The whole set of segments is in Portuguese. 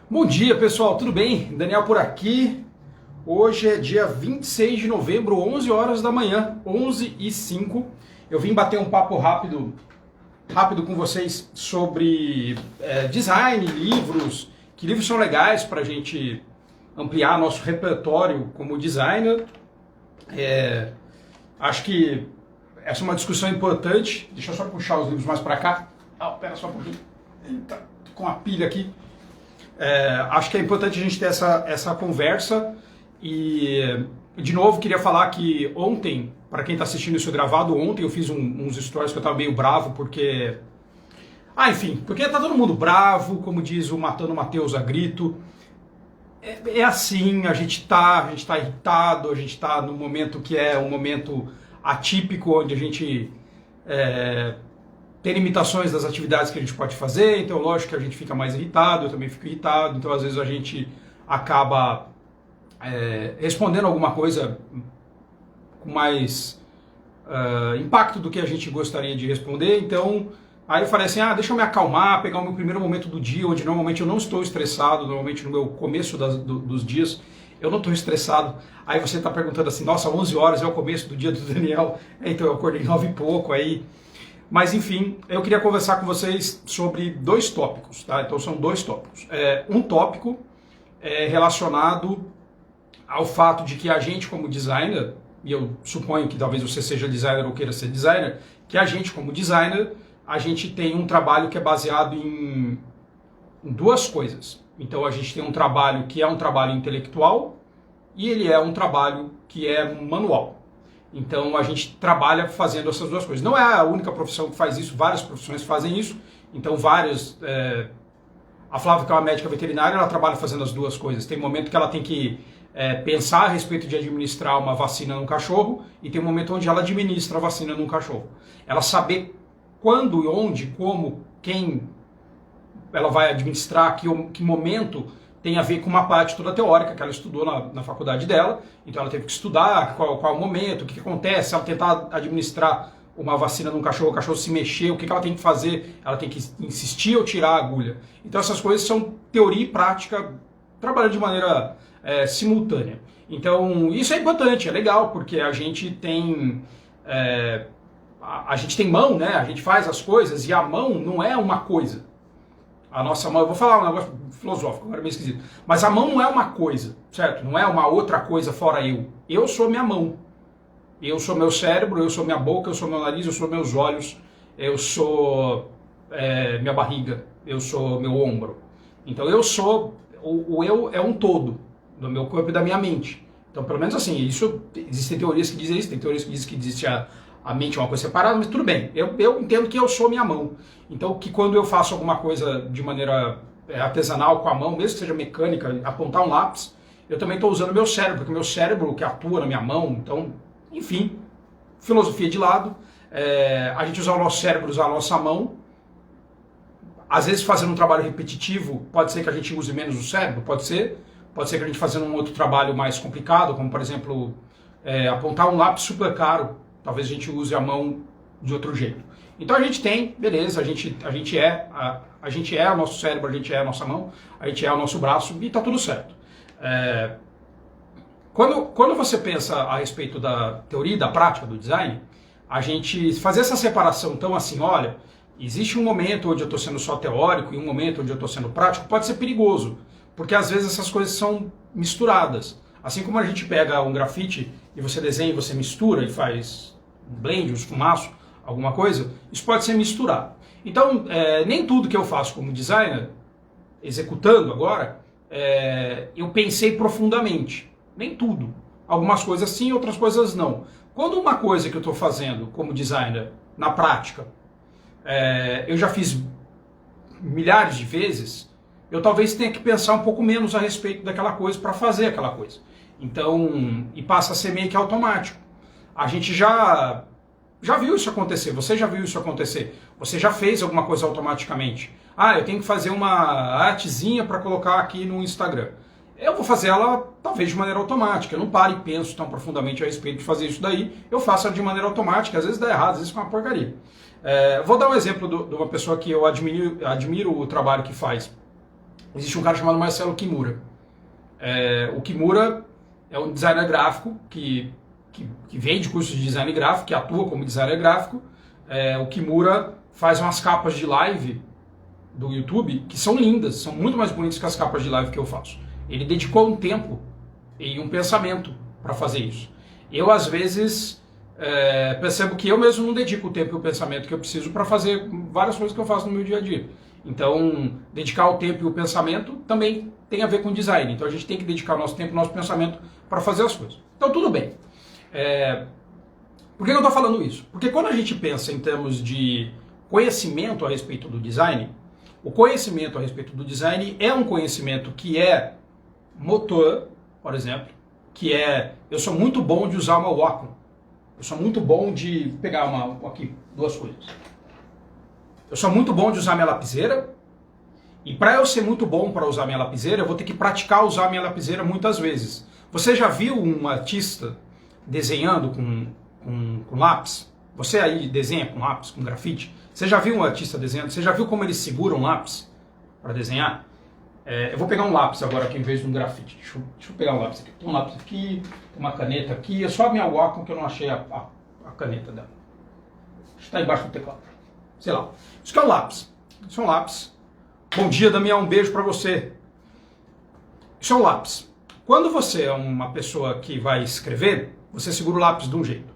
Bom dia, pessoal, tudo bem? Daniel por aqui. Hoje é dia 26 de novembro, 11 horas da manhã, 11h05. Eu vim bater um papo rápido com vocês sobre design, livros, que livros são legais para a gente ampliar nosso repertório como designer. Acho que essa é uma discussão importante. Deixa eu só puxar os livros mais para cá. Pera só um pouquinho. Eita, tô com a pilha aqui. Acho que é importante a gente ter essa conversa e, de novo, queria falar que ontem, para quem está assistindo isso gravado, ontem eu fiz uns stories que eu estava meio bravo porque... porque tá todo mundo bravo, como diz o Matando Mateus a grito. É assim, a gente tá irritado, a gente está num momento que é um momento atípico, onde a gente... tem limitações das atividades que a gente pode fazer, então lógico que a gente fica mais irritado, eu também fico irritado, então às vezes a gente acaba respondendo alguma coisa com mais impacto do que a gente gostaria de responder. Então aí eu falei assim, deixa eu me acalmar, pegar o meu primeiro momento do dia, onde normalmente eu não estou estressado, normalmente no meu começo dos dias eu não estou estressado. Aí você está perguntando assim, nossa, 11 horas é o começo do dia do Daniel, então eu acordei 9 e pouco aí. Mas enfim, eu queria conversar com vocês sobre dois tópicos, tá? Então são dois tópicos. Um tópico é relacionado ao fato de que a gente como designer, e eu suponho que talvez você seja designer ou queira ser designer, que a gente como designer, a gente tem um trabalho que é baseado em duas coisas. Então a gente tem um trabalho que é um trabalho intelectual e ele é um trabalho que é manual. Então a gente trabalha fazendo essas duas coisas. Não é a única profissão que faz isso, várias profissões fazem isso. Então várias... A Flávia, que é uma médica veterinária, ela trabalha fazendo as duas coisas. Tem momento que ela tem que pensar a respeito de administrar uma vacina num cachorro e tem um momento onde ela administra a vacina num cachorro. Ela saber quando, onde, como, quem ela vai administrar, que momento... tem a ver com uma parte toda teórica que ela estudou na faculdade dela, então ela teve que estudar qual é o momento, o que acontece, se ela tentar administrar uma vacina num cachorro, o cachorro se mexer, o que ela tem que fazer, ela tem que insistir ou tirar a agulha. Então essas coisas são teoria e prática trabalhando de maneira simultânea. Então isso é importante, é legal, porque a gente tem... a gente tem mão, né? A gente faz as coisas e a mão não é uma coisa. A nossa mão, eu vou falar um negócio filosófico, agora é meio esquisito. Mas a mão não é uma coisa, certo? Não é uma outra coisa fora eu. Eu sou minha mão. Eu sou meu cérebro, eu sou minha boca, eu sou meu nariz, eu sou meus olhos, eu sou minha barriga, eu sou meu ombro. Então eu sou, o eu é um todo do meu corpo e da minha mente. Então pelo menos assim, isso, existem teorias que dizem isso, tem teorias que dizem que existe a mente é uma coisa separada, mas tudo bem, eu entendo que eu sou minha mão. Então que quando eu faço alguma coisa de maneira artesanal com a mão, mesmo que seja mecânica, apontar um lápis, eu também estou usando o meu cérebro, porque o meu cérebro que atua na minha mão, então, enfim, filosofia de lado, a gente usar o nosso cérebro, usar a nossa mão, às vezes fazendo um trabalho repetitivo, pode ser que a gente use menos o cérebro, pode ser que a gente fazendo um outro trabalho mais complicado, como por exemplo, apontar um lápis super caro, talvez a gente use a mão de outro jeito. Então a gente tem, beleza, a gente é o nosso cérebro, a gente é a nossa mão, a gente é o nosso braço e tá tudo certo. Quando você pensa a respeito da teoria e da prática do design, a gente fazer essa separação tão assim, olha, existe um momento onde eu estou sendo só teórico e um momento onde eu estou sendo prático, pode ser perigoso, porque às vezes essas coisas são misturadas. Assim como a gente pega um grafite e você desenha e você mistura e faz um blend, um esfumaço, alguma coisa, isso pode ser misturado. Então, nem tudo que eu faço como designer, executando agora, eu pensei profundamente. Nem tudo. Algumas coisas sim, outras coisas não. Quando uma coisa que eu estou fazendo como designer, na prática, eu já fiz milhares de vezes, eu talvez tenha que pensar um pouco menos a respeito daquela coisa para fazer aquela coisa. Então, e passa a ser meio que automático. A gente já viu isso acontecer, você já viu isso acontecer, você já fez alguma coisa automaticamente. Eu tenho que fazer uma artezinha para colocar aqui no Instagram. Eu vou fazer ela talvez de maneira automática, eu não paro e penso tão profundamente a respeito de fazer isso daí, eu faço ela de maneira automática, às vezes dá errado, às vezes é uma porcaria. Vou dar um exemplo de uma pessoa que eu admiro o trabalho que faz. existe um cara chamado Marcelo Kimura. O Kimura é um designer gráfico que vende cursos de design gráfico, que atua como designer gráfico. O Kimura faz umas capas de live do YouTube que são lindas, são muito mais bonitas que as capas de live que eu faço. Ele dedicou um tempo e um pensamento para fazer isso. Eu, às vezes, percebo que eu mesmo não dedico o tempo e o pensamento que eu preciso para fazer várias coisas que eu faço no meu dia a dia. Então, dedicar o tempo e o pensamento também tem a ver com design. Então, a gente tem que dedicar o nosso tempo e o nosso pensamento para fazer as coisas. Então, tudo bem. Por que eu estou falando isso? Porque quando a gente pensa em termos de conhecimento a respeito do design, o conhecimento a respeito do design é um conhecimento que é motor, por exemplo, que eu sou muito bom de usar uma Wacom. Eu sou muito bom de pegar aqui, duas coisas. Eu sou muito bom de usar minha lapiseira, e para eu ser muito bom para usar minha lapiseira, eu vou ter que praticar usar minha lapiseira muitas vezes. Você já viu um artista desenhando com lápis? Você aí desenha com lápis, com grafite? Você já viu um artista desenhando? Você já viu como ele segura um lápis para desenhar? Eu vou pegar um lápis agora aqui em vez de um grafite. Deixa eu pegar um lápis aqui. Tem um lápis aqui, tem uma caneta aqui. É só a minha Wacom que eu não achei a caneta dela. Está embaixo do teclado. Sei lá. Isso aqui é um lápis. Isso é um lápis. Bom dia, Damião. Um beijo para você. Isso é um lápis. Quando você é uma pessoa que vai escrever, você segura o lápis de um jeito.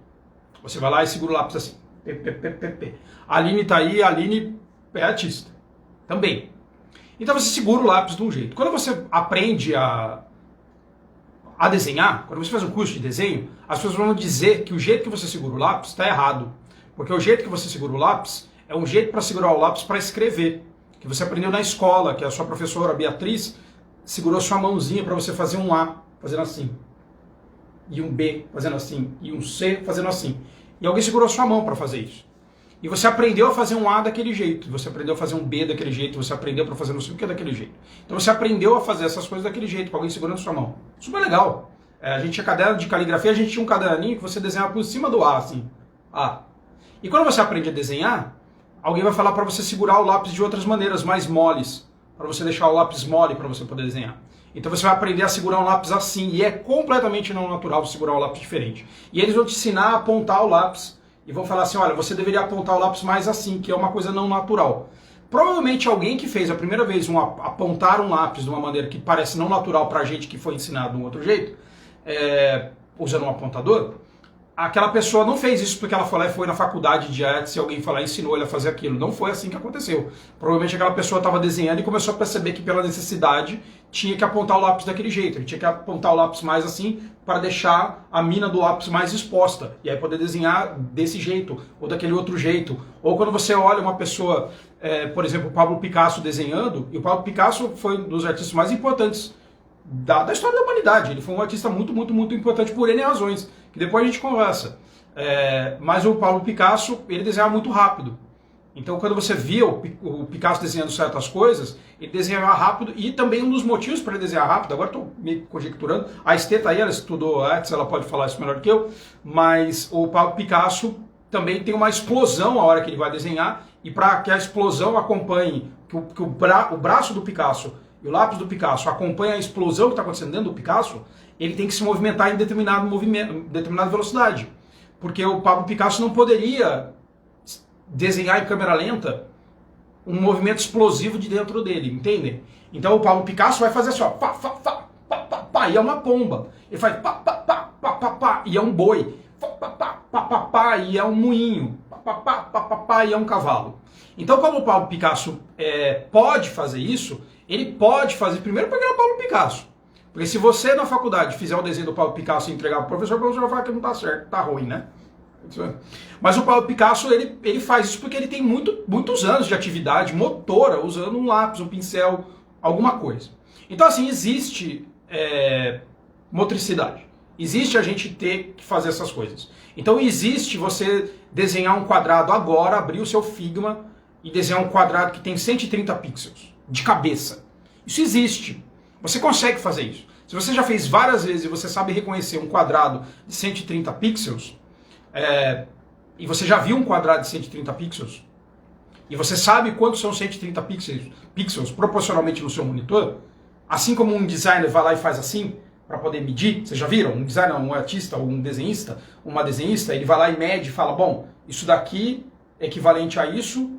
Você vai lá e segura o lápis assim. A Aline está aí, a Aline é artista. Também. Então você segura o lápis de um jeito. Quando você aprende a desenhar, quando você faz um curso de desenho, as pessoas vão dizer que o jeito que você segura o lápis está errado. Porque o jeito que você segura o lápis é um jeito para segurar o lápis para escrever. Que você aprendeu na escola, que a sua professora Beatriz segurou sua mãozinha para você fazer um A, fazendo assim. E um B, fazendo assim. E um C, fazendo assim. E alguém segurou sua mão para fazer isso. E você aprendeu a fazer um A daquele jeito, você aprendeu a fazer um B daquele jeito, você aprendeu para fazer não sei o que daquele jeito. Então você aprendeu a fazer essas coisas daquele jeito, com alguém segurando sua mão. Super legal. A gente tinha caderno de caligrafia, a gente tinha um caderninho que você desenhava por cima do A, assim. A. E quando você aprende a desenhar, alguém vai falar para você segurar o lápis de outras maneiras, mais moles, para você deixar o lápis mole para você poder desenhar. Então você vai aprender a segurar um lápis assim, e é completamente não natural segurar um lápis diferente. E eles vão te ensinar a apontar o lápis, e vão falar assim, olha, você deveria apontar o lápis mais assim, que é uma coisa não natural. Provavelmente alguém que fez a primeira vez apontar um lápis de uma maneira que parece não natural pra gente que foi ensinado de um outro jeito, usando um apontador, aquela pessoa não fez isso porque ela foi lá e foi na faculdade de artes e alguém foi lá e ensinou ele a fazer aquilo. Não foi assim que aconteceu. Provavelmente aquela pessoa estava desenhando e começou a perceber que pela necessidade tinha que apontar o lápis daquele jeito. Ele tinha que apontar o lápis mais assim para deixar a mina do lápis mais exposta. E aí poder desenhar desse jeito ou daquele outro jeito. Ou quando você olha uma pessoa, por exemplo, o Pablo Picasso desenhando, e o Pablo Picasso foi um dos artistas mais importantes da história da humanidade. Ele foi um artista muito, muito, muito importante por N razões, que depois a gente conversa. Mas o Pablo Picasso, ele desenhava muito rápido. Então quando você via o Picasso desenhando certas coisas, ele desenhava rápido, e também um dos motivos para ele desenhar rápido, agora estou me conjecturando, a Estê tá aí, ela estudou artes, ela pode falar isso melhor do que eu, mas o Pablo Picasso também tem uma explosão a hora que ele vai desenhar, e para que a explosão acompanhe, que o braço do Picasso e o lápis do Picasso acompanha a explosão que está acontecendo dentro do Picasso, ele tem que se movimentar em determinada velocidade. Porque o Pablo Picasso não poderia desenhar em câmera lenta um movimento explosivo de dentro dele, entendem? Então o Pablo Picasso vai fazer assim, ó, pá, pá, pá, pá, pá, pá, e é uma pomba. Ele faz pá, pá, pá, pá, pá, pá, e é um boi. Pá, pá, pá, pá, pá, pá, e é um moinho. Pá, pá, pá, pá, pá, pá, e é um cavalo. Então como o Pablo Picasso pode fazer isso, ele pode fazer primeiro porque ele é o Pablo Picasso. Porque se você na faculdade fizer o desenho do Pablo Picasso e entregar para o professor vai falar que não está certo, está ruim, né? Mas o Pablo Picasso, ele faz isso porque ele tem muitos anos de atividade motora, usando um lápis, um pincel, alguma coisa. Então assim, existe motricidade. Existe a gente ter que fazer essas coisas. Então existe você desenhar um quadrado agora, abrir o seu Figma e desenhar um quadrado que tem 130 pixels de cabeça. Isso existe. Você consegue fazer isso. Se você já fez várias vezes e você sabe reconhecer um quadrado de 130 pixels, e você já viu um quadrado de 130 pixels, e você sabe quantos são 130 pixels proporcionalmente no seu monitor, assim como um designer vai lá e faz assim, para poder medir, vocês já viram? Um designer, um artista, um desenhista, uma desenhista, ele vai lá e mede e fala, bom, isso daqui é equivalente a isso,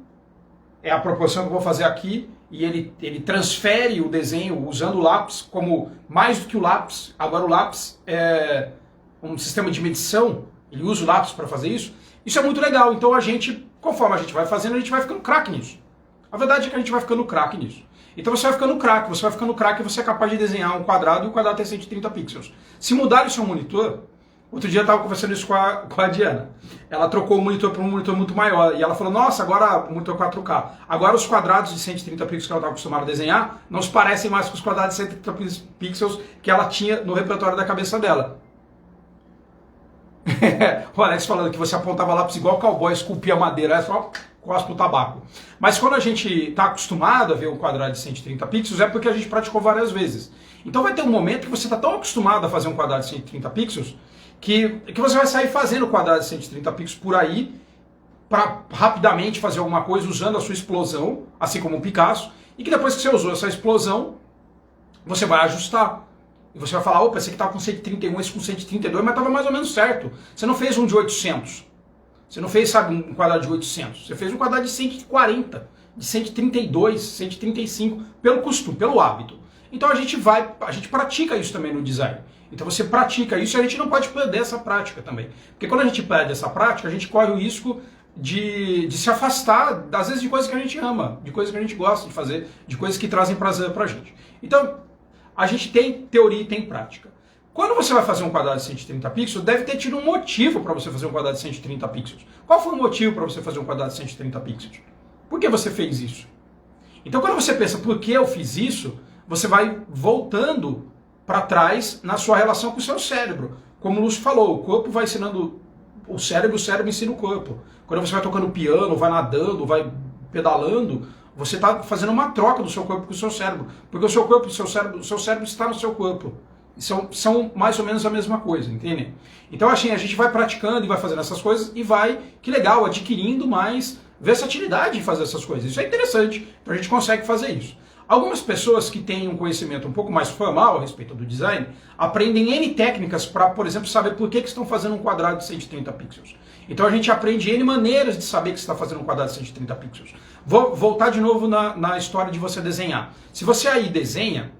é a proporção que eu vou fazer aqui, e ele transfere o desenho usando o lápis como mais do que o lápis. Agora o lápis é um sistema de medição, ele usa o lápis para fazer isso. Isso é muito legal, então a gente, conforme a gente vai fazendo, a gente vai ficando craque nisso. A verdade é que a gente vai ficando craque nisso. Então você vai ficando craque e você é capaz de desenhar um quadrado e o quadrado tem 130 pixels. Se mudar o seu monitor, outro dia eu estava conversando isso com a Diana. Ela trocou o monitor para um monitor muito maior e ela falou, nossa, agora o monitor 4K. Agora os quadrados de 130 pixels que ela estava acostumada a desenhar não se parecem mais com os quadrados de 130 pixels que ela tinha no repertório da cabeça dela. O Alex falando que você apontava lápis igual cowboy, esculpia madeira, é só cospe o tabaco. Mas quando a gente está acostumado a ver um quadrado de 130 pixels, é porque a gente praticou várias vezes. Então vai ter um momento que você está tão acostumado a fazer um quadrado de 130 pixels que você vai sair fazendo quadrado de 130 pixels por aí para rapidamente fazer alguma coisa usando a sua explosão, assim como o Picasso, e que depois que você usou essa explosão, você vai ajustar. E você vai falar, opa, esse aqui estava com 131, esse com 132, mas estava mais ou menos certo. Você não fez um de 800. Você não fez, sabe, um quadrado de 800. Você fez um quadrado de 140, de 132, 135, pelo costume, pelo hábito. Então a gente pratica isso também no design. Então você pratica isso e a gente não pode perder essa prática também. Porque quando a gente perde essa prática, a gente corre o risco de se afastar, às vezes, de coisas que a gente ama, de coisas que a gente gosta de fazer, de coisas que trazem prazer pra gente. Então, a gente tem teoria e tem prática. Quando você vai fazer um quadrado de 130 pixels, deve ter tido um motivo para você fazer um quadrado de 130 pixels. Qual foi o motivo para você fazer um quadrado de 130 pixels? Por que você fez isso? Então, quando você pensa, por que eu fiz isso, você vai voltando para trás na sua relação com o seu cérebro. Como o Lúcio falou, o corpo vai ensinando o cérebro ensina o corpo. Quando você vai tocando piano, vai nadando, vai pedalando, você está fazendo uma troca do seu corpo com o seu cérebro. Porque o seu corpo, o seu cérebro está no seu corpo. São mais ou menos a mesma coisa, entende? Então assim, a gente vai praticando e vai fazendo essas coisas e vai, que legal, adquirindo mais versatilidade em fazer essas coisas. Isso é interessante, então a gente consegue fazer isso. Algumas pessoas que têm um conhecimento um pouco mais formal a respeito do design, aprendem N técnicas para, por exemplo, saber por que estão fazendo um quadrado de 130 pixels. Então a gente aprende N maneiras de saber que você está fazendo um quadrado de 130 pixels. Vou voltar de novo na história de você desenhar. Se você aí desenha,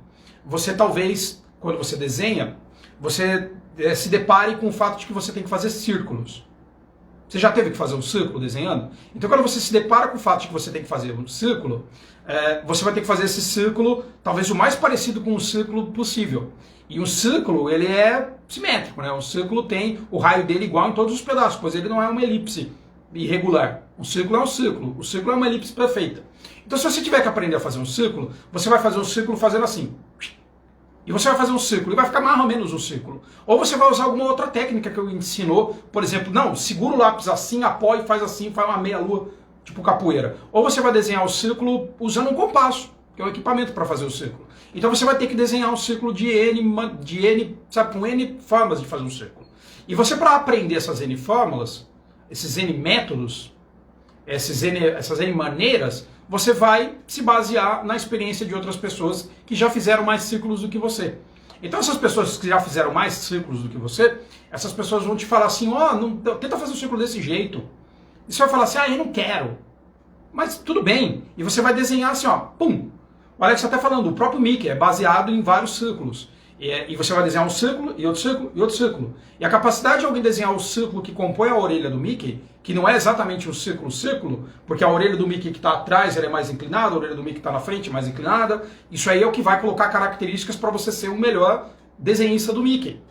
você talvez, quando você desenha, você se depare com o fato de que você tem que fazer círculos. Você já teve que fazer um círculo desenhando? Então quando você se depara com o fato de que você tem que fazer um círculo, você vai ter que fazer esse círculo talvez o mais parecido com um círculo possível. E um círculo, ele é simétrico, né? Um círculo tem o raio dele igual em todos os pedaços, pois ele não é uma elipse irregular. Um círculo é um círculo, o círculo é uma elipse perfeita. Então se você tiver que aprender a fazer um círculo, você vai fazer um círculo fazendo assim. E você vai fazer um círculo, e vai ficar mais ou menos um círculo. Ou você vai usar alguma outra técnica que eu ensinou, por exemplo, não, segura o lápis assim, apoia e faz assim, faz uma meia-lua, tipo capoeira. Ou você vai desenhar o círculo usando um compasso, que é o equipamento para fazer o círculo. Então você vai ter que desenhar um círculo de N, sabe, com N formas de fazer um círculo. E você, para aprender essas N fórmulas, esses N métodos, essas N maneiras, você vai se basear na experiência de outras pessoas que já fizeram mais círculos do que você. Então essas pessoas que já fizeram mais círculos do que você, essas pessoas vão te falar assim, tenta fazer um círculo desse jeito. E você vai falar assim, eu não quero. Mas tudo bem. E você vai desenhar assim, pum. O Alex está até falando, o próprio Mickey é baseado em vários círculos. E você vai desenhar um círculo, e outro círculo, e outro círculo. E a capacidade de alguém desenhar o círculo que compõe a orelha do Mickey, que não é exatamente um círculo, porque a orelha do Mickey que está atrás ela é mais inclinada, a orelha do Mickey que está na frente é mais inclinada, isso aí é o que vai colocar características para você ser o melhor desenhista do Mickey.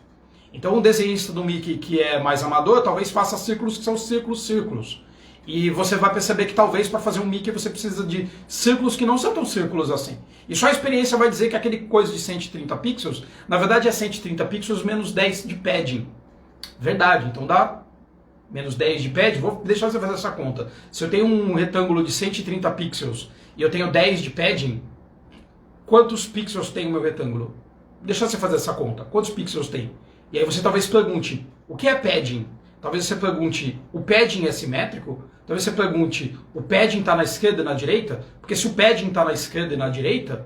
Então um desenhista do Mickey que é mais amador, talvez faça círculos que são círculos. E você vai perceber que talvez para fazer um Mickey você precisa de círculos que não são tão círculos assim. E só a experiência vai dizer que aquele coisa de 130 pixels, na verdade é 130 pixels menos 10 de padding. Verdade, então dá menos 10 de padding. Vou deixar você fazer essa conta. Se eu tenho um retângulo de 130 pixels e eu tenho 10 de padding, quantos pixels tem o meu retângulo? Deixa você fazer essa conta. Quantos pixels tem? E aí você talvez pergunte, o que é padding? Talvez você pergunte, o padding é simétrico? Talvez você pergunte, o padding está na esquerda e na direita? Porque se o padding está na esquerda e na direita,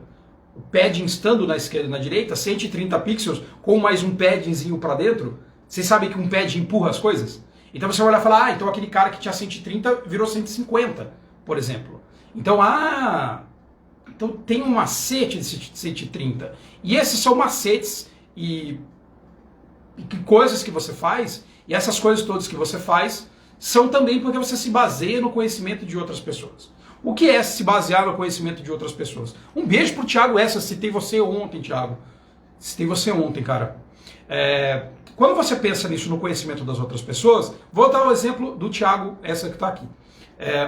o padding estando na esquerda e na direita, 130 pixels com mais um paddingzinho para dentro, vocês sabem que um padding empurra as coisas? Então você vai olhar e falar, então aquele cara que tinha 130 virou 150, por exemplo. Então, então tem um macete de 130. E esses são macetes e coisas que você faz, e essas coisas todas que você faz são também porque você se baseia no conhecimento de outras pessoas. O que é se basear no conhecimento de outras pessoas? Um beijo pro Thiago Essa, citei você ontem, Thiago. Citei você ontem, cara. Quando você pensa nisso, no conhecimento das outras pessoas, vou dar o exemplo do Thiago Essa que está aqui.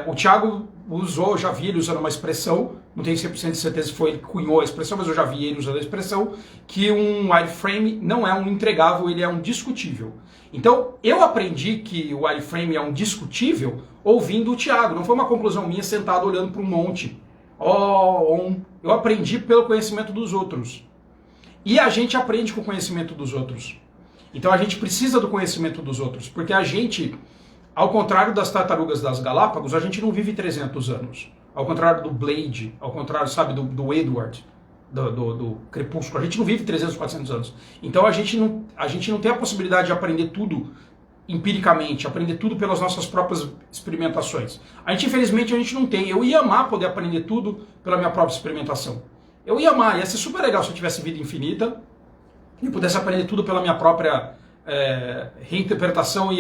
O Thiago usou, já vi ele usando uma expressão, não tenho 100% de certeza se foi ele que cunhou a expressão, mas eu já vi ele usando a expressão, que um wireframe não é um entregável, ele é um discutível. Então, eu aprendi que o wireframe é um discutível ouvindo o Thiago, não foi uma conclusão minha sentado olhando para um monte. Eu aprendi pelo conhecimento dos outros. E a gente aprende com o conhecimento dos outros. Então a gente precisa do conhecimento dos outros, porque a gente, ao contrário das tartarugas das Galápagos, a gente não vive 300 anos. Ao contrário do Blade, ao contrário, sabe, do Edward, do Crepúsculo, a gente não vive 300, 400 anos. Então a gente não tem a possibilidade de aprender tudo empiricamente, aprender tudo pelas nossas próprias experimentações. Infelizmente, a gente não tem. Eu ia amar poder aprender tudo pela minha própria experimentação. Eu ia amar, ia ser super legal se eu tivesse vida infinita e pudesse aprender tudo pela minha própria reinterpretação e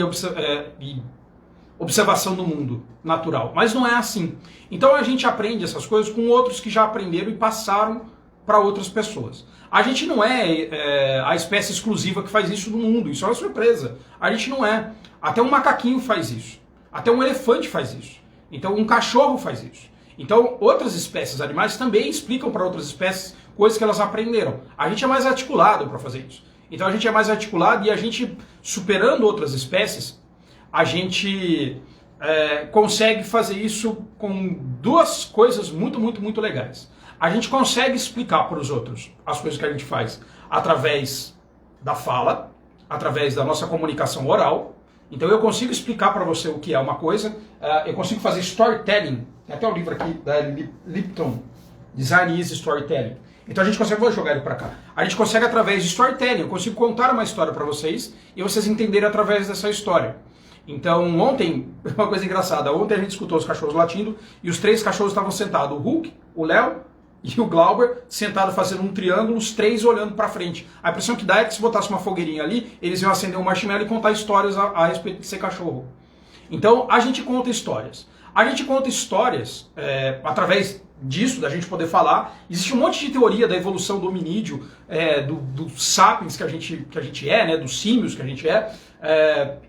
observação do mundo natural. Mas não é assim. Então a gente aprende essas coisas com outros que já aprenderam e passaram para outras pessoas. A gente não é a espécie exclusiva que faz isso no mundo. Isso é uma surpresa. A gente não é. Até um macaquinho faz isso. Até um elefante faz isso. Então um cachorro faz isso. Então outras espécies animais também explicam para outras espécies coisas que elas aprenderam. A gente é mais articulado para fazer isso. Então a gente é mais articulado e a gente, superando outras espécies, a gente consegue fazer isso com duas coisas muito, muito, muito legais. A gente consegue explicar para os outros as coisas que a gente faz através da fala, através da nossa comunicação oral. Então eu consigo explicar para você o que é uma coisa, eu consigo fazer storytelling. Tem até o livro aqui da Lipton, Design is Storytelling. Então a gente consegue, vou jogar ele para cá. A gente consegue através de storytelling, eu consigo contar uma história para vocês e vocês entenderem através dessa história. Então ontem, uma coisa engraçada, ontem a gente escutou os cachorros latindo e os três cachorros estavam sentados, o Hulk, o Léo e o Glauber, sentados fazendo um triângulo, os três olhando para frente. A impressão que dá é que se botasse uma fogueirinha ali, eles iam acender um marshmallow e contar histórias a respeito de ser cachorro. Então a gente conta histórias. A gente conta histórias através disso, da gente poder falar. Existe um monte de teoria da evolução do hominídeo, do sapiens que a gente é, né, dos símios que a gente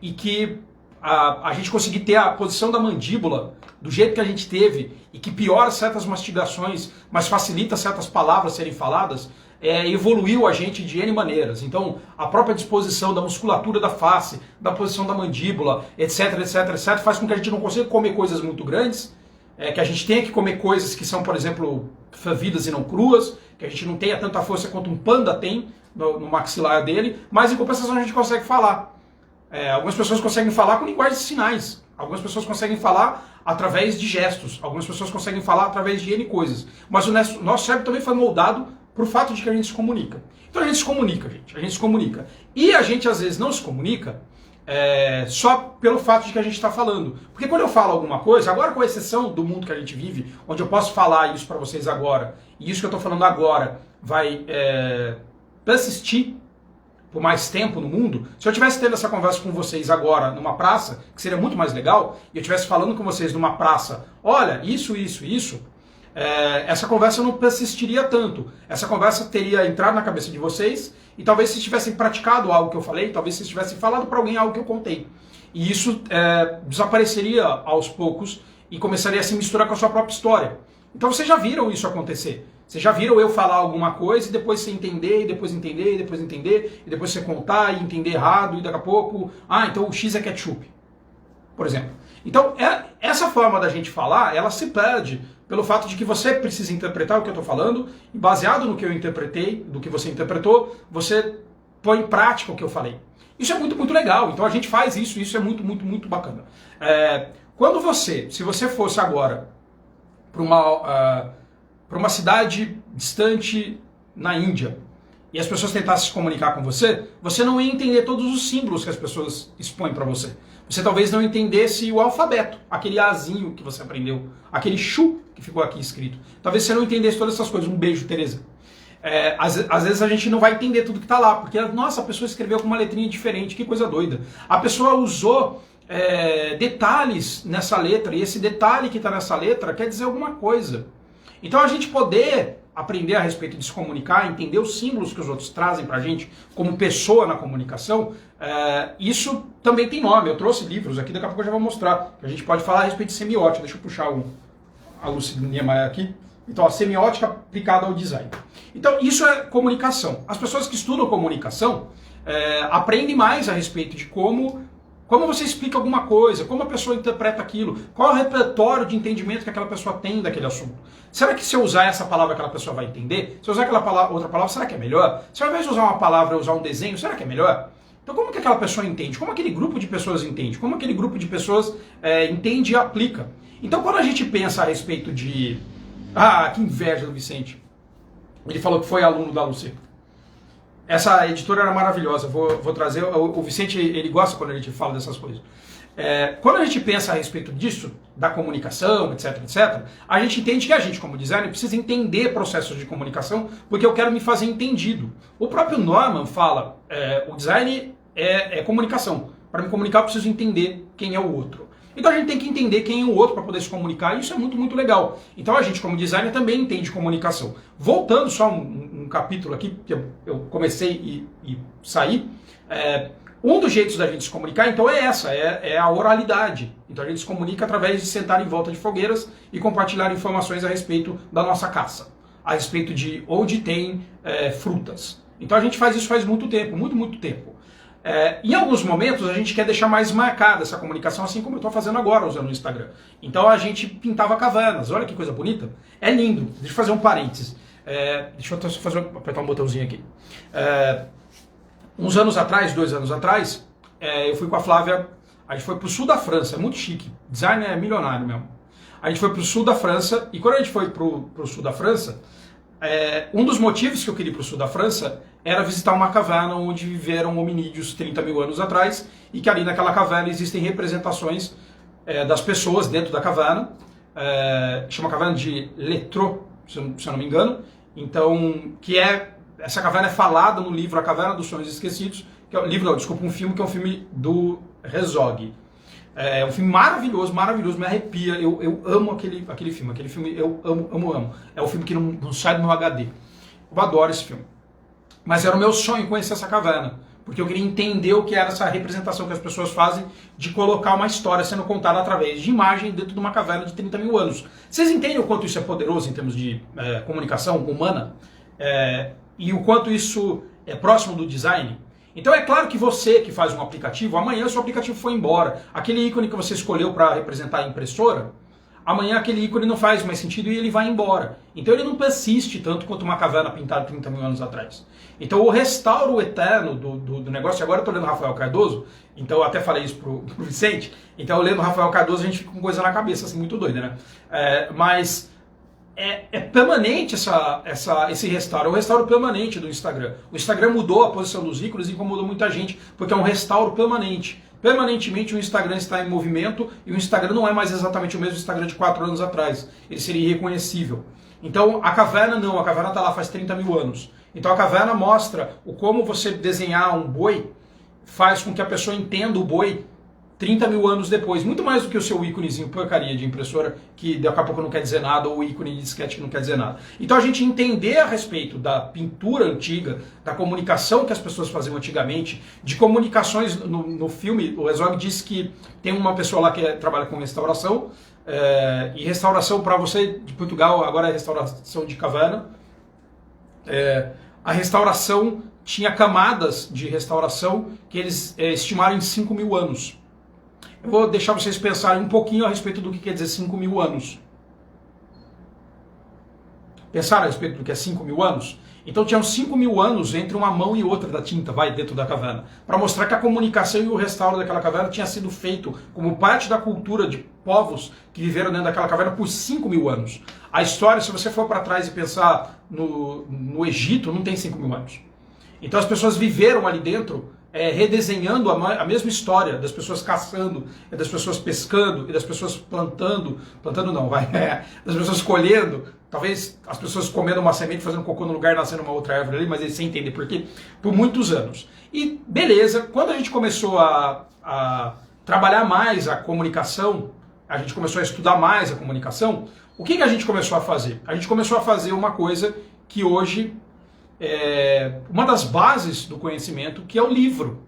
e que a gente conseguir ter a posição da mandíbula do jeito que a gente teve e que piora certas mastigações, mas facilita certas palavras serem faladas, evoluiu a gente de N maneiras. Então, a própria disposição da musculatura da face, da posição da mandíbula, etc, etc, etc, faz com que a gente não consiga comer coisas muito grandes, que a gente tenha que comer coisas que são, por exemplo, fervidas e não cruas, que a gente não tenha tanta força quanto um panda tem no maxilar dele, mas em compensação a gente consegue falar. Algumas pessoas conseguem falar com linguagem de sinais, algumas pessoas conseguem falar através de gestos, algumas pessoas conseguem falar através de N coisas, mas o nosso cérebro também foi moldado por fato de que a gente se comunica. Então a gente se comunica, gente, a gente se comunica. E a gente às vezes não se comunica só pelo fato de que a gente está falando. Porque quando eu falo alguma coisa, agora com exceção do mundo que a gente vive, onde eu posso falar isso para vocês agora, e isso que eu estou falando agora vai persistir por mais tempo no mundo, se eu estivesse tendo essa conversa com vocês agora numa praça, que seria muito mais legal, e eu estivesse falando com vocês numa praça, olha, isso, essa conversa não persistiria tanto. Essa conversa teria entrado na cabeça de vocês e talvez vocês tivessem praticado algo que eu falei, talvez vocês tivessem falado para alguém algo que eu contei. E isso desapareceria aos poucos e começaria a se misturar com a sua própria história. Então vocês já viram isso acontecer. Vocês já viram eu falar alguma coisa e depois você entender, e depois entender, e depois entender, e depois você contar e entender errado, e daqui a pouco, então o X é ketchup, por exemplo. Então, essa forma da gente falar, ela se perde pelo fato de que você precisa interpretar o que eu estou falando, e baseado no que eu interpretei, do que você interpretou, você põe em prática o que eu falei. Isso é muito, muito legal. Então a gente faz isso, isso é muito, muito, muito bacana. se você fosse agora para uma cidade distante na Índia e as pessoas tentassem se comunicar com você, você não ia entender todos os símbolos que as pessoas expõem para você. Você talvez não entendesse o alfabeto, aquele Azinho que você aprendeu, aquele Chu que ficou aqui escrito. Talvez você não entendesse todas essas coisas. Um beijo, Tereza. Às vezes a gente não vai entender tudo que está lá, porque, nossa, a pessoa escreveu com uma letrinha diferente, que coisa doida. A pessoa usou detalhes nessa letra, e esse detalhe que está nessa letra quer dizer alguma coisa. Então a gente poder aprender a respeito de se comunicar, entender os símbolos que os outros trazem pra gente como pessoa na comunicação, isso também tem nome. Eu trouxe livros aqui, daqui a pouco eu já vou mostrar. A gente pode falar a respeito de semiótica. Deixa eu puxar a Lúcia Niemeyer aqui. Então, a semiótica aplicada ao design. Então, isso é comunicação. As pessoas que estudam comunicação aprendem mais a respeito de como você explica alguma coisa, como a pessoa interpreta aquilo, qual é o repertório de entendimento que aquela pessoa tem daquele assunto. Será que se eu usar essa palavra aquela pessoa vai entender? Se eu usar aquela outra palavra, será que é melhor? Se ao invés de usar uma palavra eu usar um desenho, será que é melhor? Então como que aquela pessoa entende? Como aquele grupo de pessoas entende? Como aquele grupo de pessoas entende e aplica? Então quando a gente pensa a respeito de... Ah, que inveja do Vicente. Ele falou que foi aluno da Lucy. Essa editora era maravilhosa. Vou trazer... O Vicente, ele gosta quando a gente fala dessas coisas. Quando a gente pensa a respeito disso, da comunicação, etc, etc, a gente entende que a gente, como designer, precisa entender processos de comunicação, porque eu quero me fazer entendido. O próprio Norman fala, o design é comunicação. Para me comunicar, eu preciso entender quem é o outro. Então a gente tem que entender quem é o outro para poder se comunicar, e isso é muito, muito legal. Então a gente, como designer, também entende comunicação. Voltando só um capítulo aqui, que eu comecei e saí, um dos jeitos da gente se comunicar, então, é a oralidade. Então a gente se comunica através de sentar em volta de fogueiras e compartilhar informações a respeito da nossa caça, a respeito de onde tem frutas. Então a gente faz isso faz muito tempo, muito, muito tempo. Em alguns momentos a gente quer deixar mais marcada essa comunicação, assim como eu estou fazendo agora usando o Instagram. Então a gente pintava cavernas, olha que coisa bonita. É lindo. Deixa eu fazer um parênteses. Deixa eu apertar um botãozinho aqui. Uns anos atrás, 2 anos atrás, eu fui com a Flávia, a gente foi para o sul da França, é muito chique, design é milionário mesmo. A gente foi para o sul da França, e quando a gente foi para o sul da França, um dos motivos que eu queria ir para o sul da França era visitar uma caverna onde viveram hominídeos 30 mil anos atrás, e que ali naquela caverna existem representações das pessoas dentro da caverna, chama caverna de Letro, se eu não me engano, então, essa caverna é falada no livro A Caverna dos Sonhos Esquecidos, que é um filme que é um filme do Herzog. É um filme maravilhoso, maravilhoso, me arrepia, eu amo aquele filme eu amo. É um filme que não sai do meu HD. Eu adoro esse filme. Mas era o meu sonho conhecer essa caverna, porque eu queria entender o que era essa representação que as pessoas fazem de colocar uma história sendo contada através de imagem dentro de uma caverna de 30 mil anos. Vocês entendem o quanto isso é poderoso em termos de comunicação humana? E o quanto isso é próximo do design? Então é claro que você que faz um aplicativo, amanhã seu aplicativo foi embora. Aquele ícone que você escolheu para representar a impressora, amanhã aquele ícone não faz mais sentido e ele vai embora. Então ele não persiste tanto quanto uma caverna pintada 30 mil anos atrás. Então o restauro eterno do negócio, e agora eu estou lendo Rafael Cardoso, então eu até falei isso pro Vicente, então eu lendo Rafael Cardoso a gente fica com coisa na cabeça, assim, muito doida, né? Mas é permanente esse restauro, é um restauro permanente do Instagram. O Instagram mudou a posição dos ícones e incomodou muita gente, porque é um restauro permanente. Permanentemente o Instagram está em movimento e o Instagram não é mais exatamente o mesmo Instagram de 4 anos atrás. Ele seria irreconhecível. Então a caverna não, a caverna está lá faz 30 mil anos. Então a caverna mostra como você desenhar um boi faz com que a pessoa entenda o boi 30 mil anos depois, muito mais do que o seu íconezinho porcaria de impressora, que daqui a pouco não quer dizer nada, ou o ícone de disquete que não quer dizer nada. Então a gente entender a respeito da pintura antiga, da comunicação que as pessoas faziam antigamente, de comunicações no filme, o Herzog disse que tem uma pessoa lá que trabalha com restauração, e restauração para você de Portugal, agora é restauração de caverna. A restauração tinha camadas de restauração que eles estimaram em 5 mil anos. Eu vou deixar vocês pensarem um pouquinho a respeito do que quer dizer 5 mil anos. Pensaram a respeito do que é 5 mil anos? Então tinham 5 mil anos entre uma mão e outra da tinta, dentro da caverna, para mostrar que a comunicação e o restauro daquela caverna tinha sido feito como parte da cultura de povos que viveram dentro daquela caverna por 5.000 anos. A história, se você for para trás e pensar no Egito, não tem 5.000 anos. Então as pessoas viveram ali dentro, redesenhando a mesma história das pessoas caçando, das pessoas pescando, e das pessoas plantando não, das pessoas colhendo, talvez as pessoas comendo uma semente, fazendo cocô no lugar, nascendo uma outra árvore ali, mas eles sem entender por quê, por muitos anos. E beleza, quando a gente começou a trabalhar mais a comunicação, a gente começou a estudar mais a comunicação, o que a gente começou a fazer? A gente começou a fazer uma coisa que hoje uma das bases do conhecimento, que é o livro.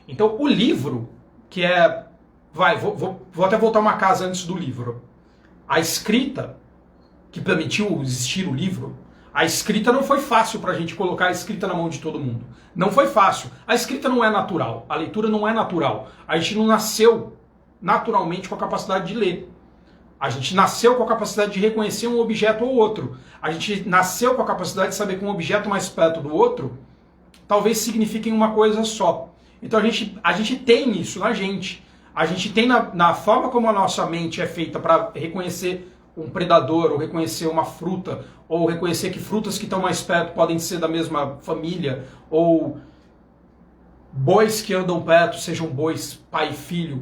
Então, o livro, que é... Vou até voltar uma casa antes do livro. A escrita, que permitiu existir o livro, a escrita não foi fácil para a gente colocar a escrita na mão de todo mundo. Não foi fácil. A escrita não é natural. A leitura não é natural. A gente não nasceu naturalmente com a capacidade de ler. A gente nasceu com a capacidade de reconhecer um objeto ou outro. A gente nasceu com a capacidade de saber que um objeto mais perto do outro talvez signifiquem uma coisa só. Então a gente tem isso na gente. A gente tem na forma como a nossa mente é feita para reconhecer um predador, ou reconhecer uma fruta, ou reconhecer que frutas que estão mais perto podem ser da mesma família, ou bois que andam perto sejam bois pai e filho,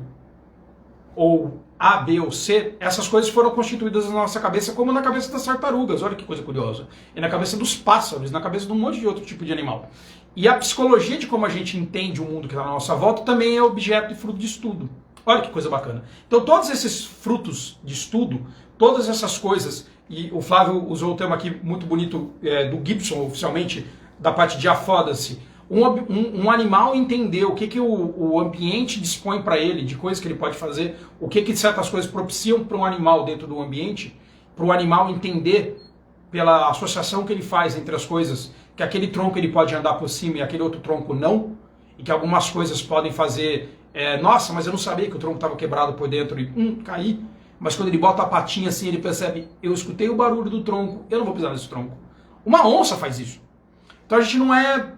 ou A, B ou C, essas coisas foram constituídas na nossa cabeça como na cabeça das tartarugas, olha que coisa curiosa, e na cabeça dos pássaros, na cabeça de um monte de outro tipo de animal. E a psicologia de como a gente entende o mundo que está na nossa volta também é objeto e fruto de estudo. Olha que coisa bacana. Então todos esses frutos de estudo, todas essas coisas, e o Flávio usou o termo aqui muito bonito do Gibson, oficialmente, da parte de afoda-se. Um animal entender o que o ambiente dispõe para ele, de coisas que ele pode fazer, o que certas coisas propiciam para um animal dentro do ambiente, para o animal entender pela associação que ele faz entre as coisas, que aquele tronco ele pode andar por cima e aquele outro tronco não, e que algumas coisas podem fazer, nossa, mas eu não sabia que o tronco estava quebrado por dentro e caí, mas quando ele bota a patinha assim, ele percebe, eu escutei o barulho do tronco, eu não vou pisar nesse tronco. Uma onça faz isso. Então a gente não é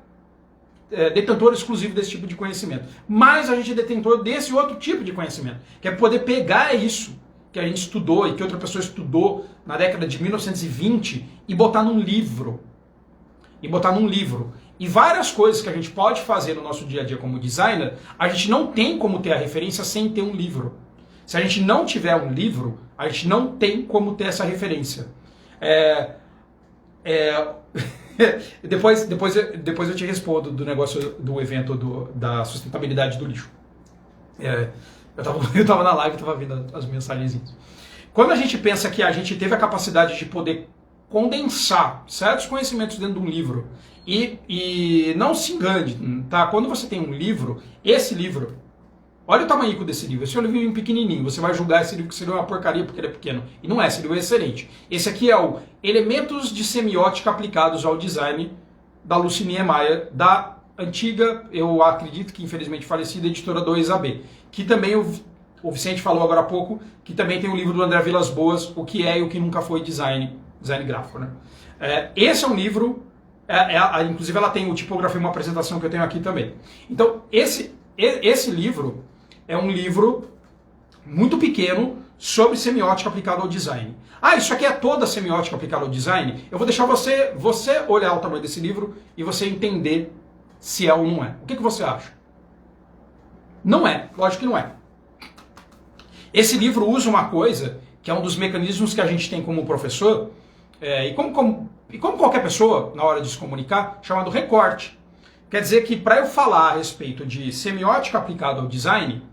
detentor exclusivo desse tipo de conhecimento. Mas a gente é detentor desse outro tipo de conhecimento, que é poder pegar isso que a gente estudou e que outra pessoa estudou na década de 1920 e botar num livro. E várias coisas que a gente pode fazer no nosso dia a dia como designer, a gente não tem como ter a referência sem ter um livro. Se a gente não tiver um livro, a gente não tem como ter essa referência. Depois eu te respondo do negócio do evento da sustentabilidade do lixo. Eu tava na live e tava vendo as mensagenzinhas. Quando a gente pensa que a gente teve a capacidade de poder condensar certos conhecimentos dentro de um livro, e não se engane, tá? Quando você tem um livro, esse livro, olha o tamanho desse livro, esse é um livro pequenininho, você vai julgar esse livro que seria uma porcaria porque ele é pequeno. E não é, esse livro é excelente. Esse aqui é o Elementos de Semiótica Aplicados ao Design, da Lucy Niemeyer, da antiga, eu acredito que infelizmente falecida, editora 2AB. Que também o Vicente falou agora há pouco, que também tem o livro do André Vilas Boas, O que é e o que nunca foi design gráfico. Né? Esse é um livro, inclusive ela tem o tipografia, uma apresentação que eu tenho aqui também. Então, esse livro é um livro muito pequeno sobre semiótica aplicada ao design. Isso aqui é toda semiótica aplicada ao design? Eu vou deixar você olhar o tamanho desse livro e você entender se é ou não é. O que você acha? Não é, lógico que não é. Esse livro usa uma coisa que é um dos mecanismos que a gente tem como professor, e como qualquer pessoa na hora de se comunicar, chamado recorte. Quer dizer que para eu falar a respeito de semiótica aplicada ao design,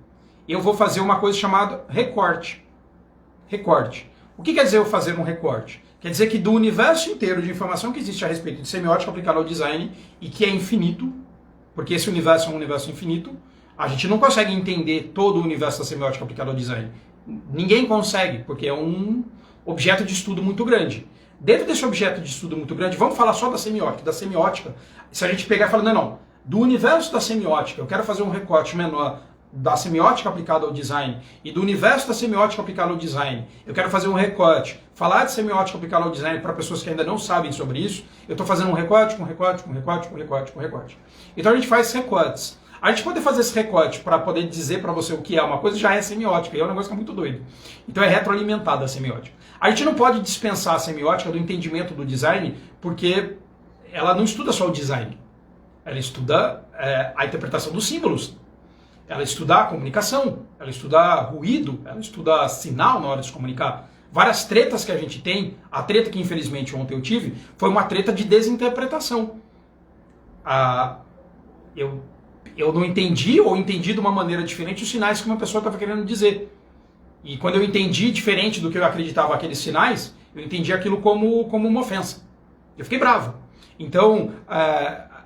eu vou fazer uma coisa chamada recorte. Recorte. O que quer dizer eu fazer um recorte? Quer dizer que do universo inteiro de informação que existe a respeito de semiótica aplicada ao design, e que é infinito, porque esse universo é um universo infinito, a gente não consegue entender todo o universo da semiótica aplicada ao design. Ninguém consegue, porque é um objeto de estudo muito grande. Dentro desse objeto de estudo muito grande, vamos falar só da semiótica. Da semiótica, se a gente pegar e falar, não, do universo da semiótica, eu quero fazer um recorte menor da semiótica aplicada ao design e do universo da semiótica aplicada ao design, eu quero fazer um recorte, falar de semiótica aplicada ao design para pessoas que ainda não sabem sobre isso, eu estou fazendo um recorte, com recorte, com recorte, com recorte, com recorte. Então a gente faz recortes. A gente poder fazer esse recorte para poder dizer para você o que é uma coisa já é semiótica, e é um negócio que é muito doido. Então é retroalimentada a semiótica. A gente não pode dispensar a semiótica do entendimento do design, porque ela não estuda só o design. Ela estuda a interpretação dos símbolos. Ela estuda a comunicação, ela estuda ruído, ela estuda sinal na hora de se comunicar. Várias tretas que a gente tem, a treta que infelizmente ontem eu tive, foi uma treta de desinterpretação. Eu não entendi ou entendi de uma maneira diferente os sinais que uma pessoa estava querendo dizer. E quando eu entendi diferente do que eu acreditava aqueles sinais, eu entendi aquilo como uma ofensa. Eu fiquei bravo. Então,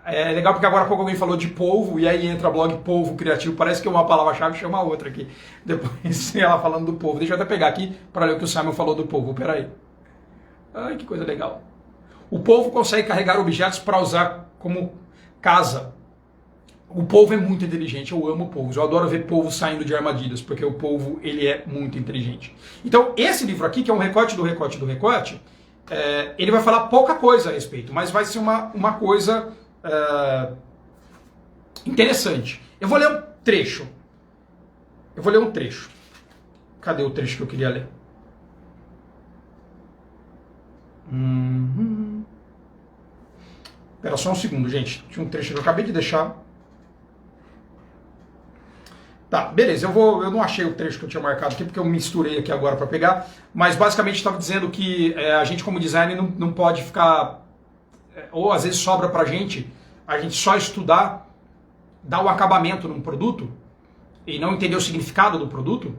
é legal porque agora há pouco alguém falou de polvo, e aí entra blog polvo criativo, parece que uma palavra-chave chama a outra aqui. Depois ela falando do polvo. Deixa eu até pegar aqui para ler o que o Simon falou do polvo. Peraí. Ai, que coisa legal. O polvo consegue carregar objetos para usar como casa. O polvo é muito inteligente, eu amo polvos. Eu adoro ver polvo saindo de armadilhas, porque o polvo ele é muito inteligente. Então, esse livro aqui, que é um recorte do recorte do recorte, ele vai falar pouca coisa a respeito, mas vai ser uma coisa interessante. Eu vou ler um trecho. Cadê o trecho que eu queria ler? Espera só um segundo, gente. Tinha um trecho que eu acabei de deixar. Tá, beleza, eu não achei o trecho que eu tinha marcado aqui, porque eu misturei aqui agora para pegar, mas basicamente estava dizendo que a gente como designer não pode ficar, ou às vezes sobra pra gente, a gente só estudar, dar o acabamento num produto, e não entender o significado do produto,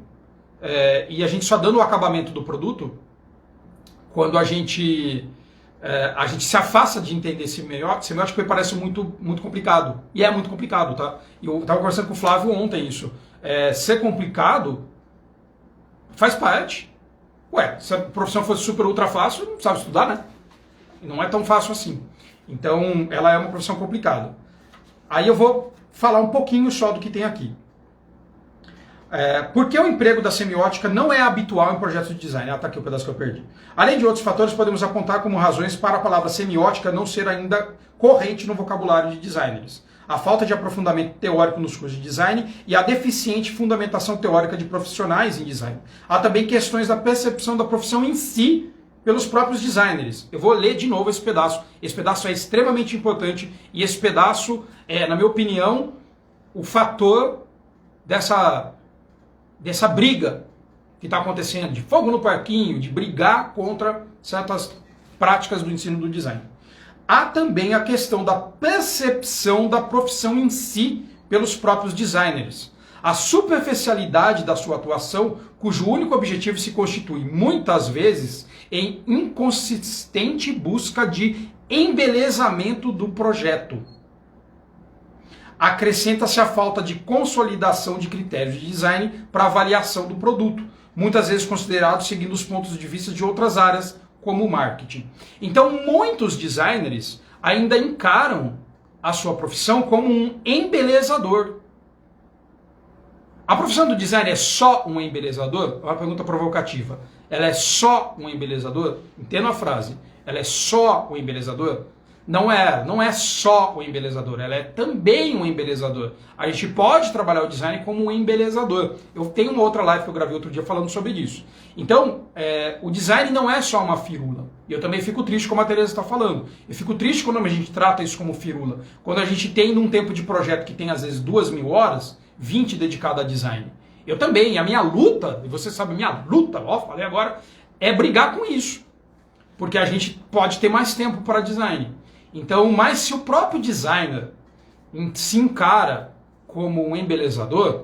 e a gente só dando o acabamento do produto, quando a gente se afasta de entender semiótica, porque parece muito, muito complicado. E é muito complicado, tá? Eu estava conversando com o Flávio ontem isso. Ser complicado faz parte. Ué, se a profissão fosse super ultra fácil, não precisava estudar, né? E não é tão fácil assim. Então, ela é uma profissão complicada. Aí eu vou falar um pouquinho só do que tem aqui. Por que o emprego da semiótica não é habitual em projetos de design? Tá aqui o pedaço que eu perdi. Além de outros fatores, podemos apontar como razões para a palavra semiótica não ser ainda corrente no vocabulário de designers. A falta de aprofundamento teórico nos cursos de design e a deficiente fundamentação teórica de profissionais em design. Há também questões da percepção da profissão em si pelos próprios designers. Eu vou ler de novo esse pedaço. Esse pedaço é extremamente importante e esse pedaço é, na minha opinião, o fator dessa briga que está acontecendo, de fogo no parquinho, de brigar contra certas práticas do ensino do design. Há também a questão da percepção da profissão em si pelos próprios designers. A superficialidade da sua atuação, cujo único objetivo se constitui, muitas vezes, em inconsistente busca de embelezamento do projeto. Acrescenta-se a falta de consolidação de critérios de design para avaliação do produto, muitas vezes considerados seguindo os pontos de vista de outras áreas, como o marketing. Então, muitos designers ainda encaram a sua profissão como um embelezador. A profissão do design é só um embelezador? É uma pergunta provocativa. Ela é só um embelezador? Entenda a frase. Ela é só um embelezador? Não é só o embelezador, ela é também um embelezador. A gente pode trabalhar o design como um embelezador. Eu tenho uma outra live que eu gravei outro dia falando sobre isso. Então, o design não é só uma firula. E eu também fico triste como a Tereza está falando. Eu fico triste quando a gente trata isso como firula. Quando a gente tem num tempo de projeto que tem às vezes 2.000 horas, 20 dedicado a design. Eu também, a minha luta, e você sabe, a minha luta, falei agora, é brigar com isso. Porque a gente pode ter mais tempo para design. Então, mas se o próprio designer se encara como um embelezador,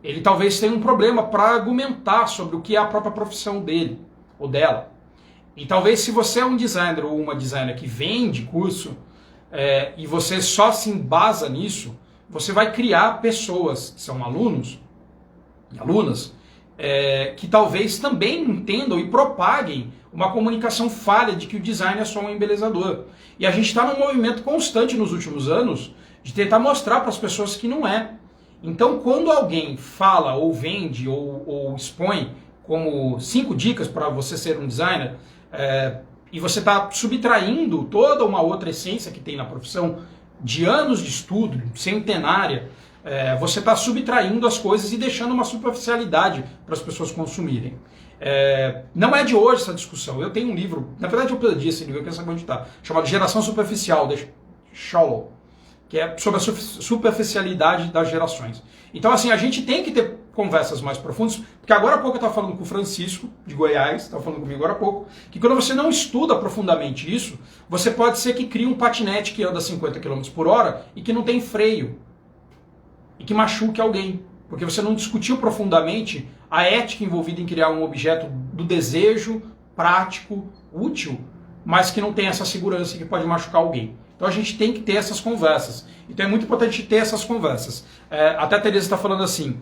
ele talvez tenha um problema para argumentar sobre o que é a própria profissão dele ou dela. E talvez se você é um designer ou uma designer que vende curso e você só se embasa nisso, você vai criar pessoas que são alunos e alunas que talvez também entendam e propaguem uma comunicação falha de que o design é só um embelezador. E a gente está num movimento constante nos últimos anos de tentar mostrar para as pessoas que não é. Então, quando alguém fala ou vende ou expõe como 5 dicas para você ser um designer, e você está subtraindo toda uma outra essência que tem na profissão, de anos de estudo, centenária, você está subtraindo as coisas e deixando uma superficialidade para as pessoas consumirem. Não é de hoje essa discussão. Eu tenho um livro, na verdade eu perdi esse livro, eu quero saber onde está, chamado Geração Superficial, de Shallow, que é sobre a superficialidade das gerações. Então, assim, a gente tem que ter conversas mais profundas, porque agora há pouco eu estava falando com o Francisco, de Goiás, estava falando comigo agora há pouco, que quando você não estuda profundamente isso, você pode ser que crie um patinete que anda 50 km por hora e que não tem freio, e que machuque alguém, porque você não discutiu profundamente a ética envolvida em criar um objeto do desejo, prático, útil, mas que não tem essa segurança e que pode machucar alguém. Então a gente tem que ter essas conversas. Então é muito importante ter essas conversas. Até a Teresa está falando assim,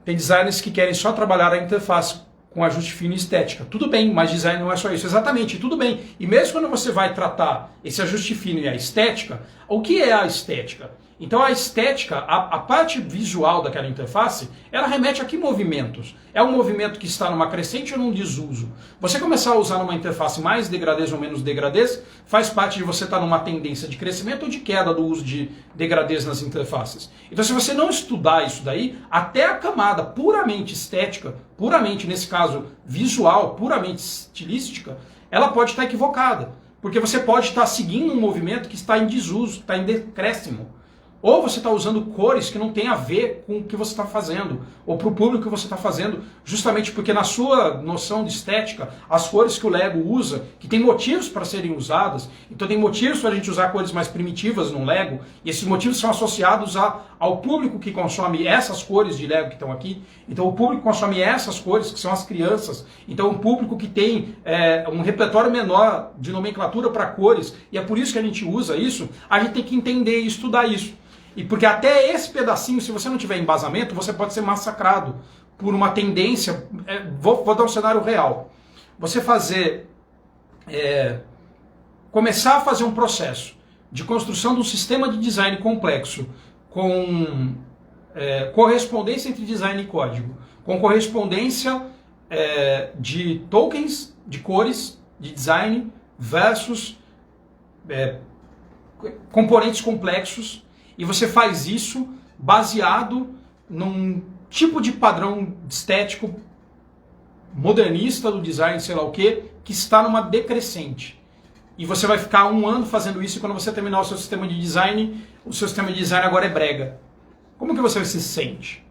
tem designers que querem só trabalhar a interface com ajuste fino e estética. Tudo bem, mas design não é só isso. Exatamente, tudo bem. E mesmo quando você vai tratar esse ajuste fino e a estética, o que é a estética? Então a estética, a parte visual daquela interface, ela remete a que movimentos? É um movimento que está numa crescente ou num desuso? Você começar a usar numa interface mais degradez ou menos degradez, faz parte de você estar numa tendência de crescimento ou de queda do uso de degradez nas interfaces. Então se você não estudar isso daí, até a camada puramente estética, puramente nesse caso visual, puramente estilística, ela pode estar equivocada. Porque você pode estar seguindo um movimento que está em desuso, está em decréscimo. Ou você está usando cores que não tem a ver com o que você está fazendo, ou para o público que você está fazendo, justamente porque na sua noção de estética, as cores que o Lego usa, que tem motivos para serem usadas, então tem motivos para a gente usar cores mais primitivas no Lego, e esses motivos são associados ao público que consome essas cores de Lego que estão aqui, então o público que consome essas cores, que são as crianças, então o público que tem um repertório menor de nomenclatura para cores, e é por isso que a gente usa isso, a gente tem que entender e estudar isso. E porque até esse pedacinho, se você não tiver embasamento, você pode ser massacrado por uma tendência. Vou dar um cenário real. Você começar a fazer um processo de construção de um sistema de design complexo com correspondência entre design e código, com correspondência de tokens, de cores, de design, versus componentes complexos. E você faz isso baseado num tipo de padrão estético modernista do design, sei lá o que está numa decrescente. E você vai ficar 1 ano fazendo isso e quando você terminar o seu sistema de design, o seu sistema de design agora é brega. Como que você se sente?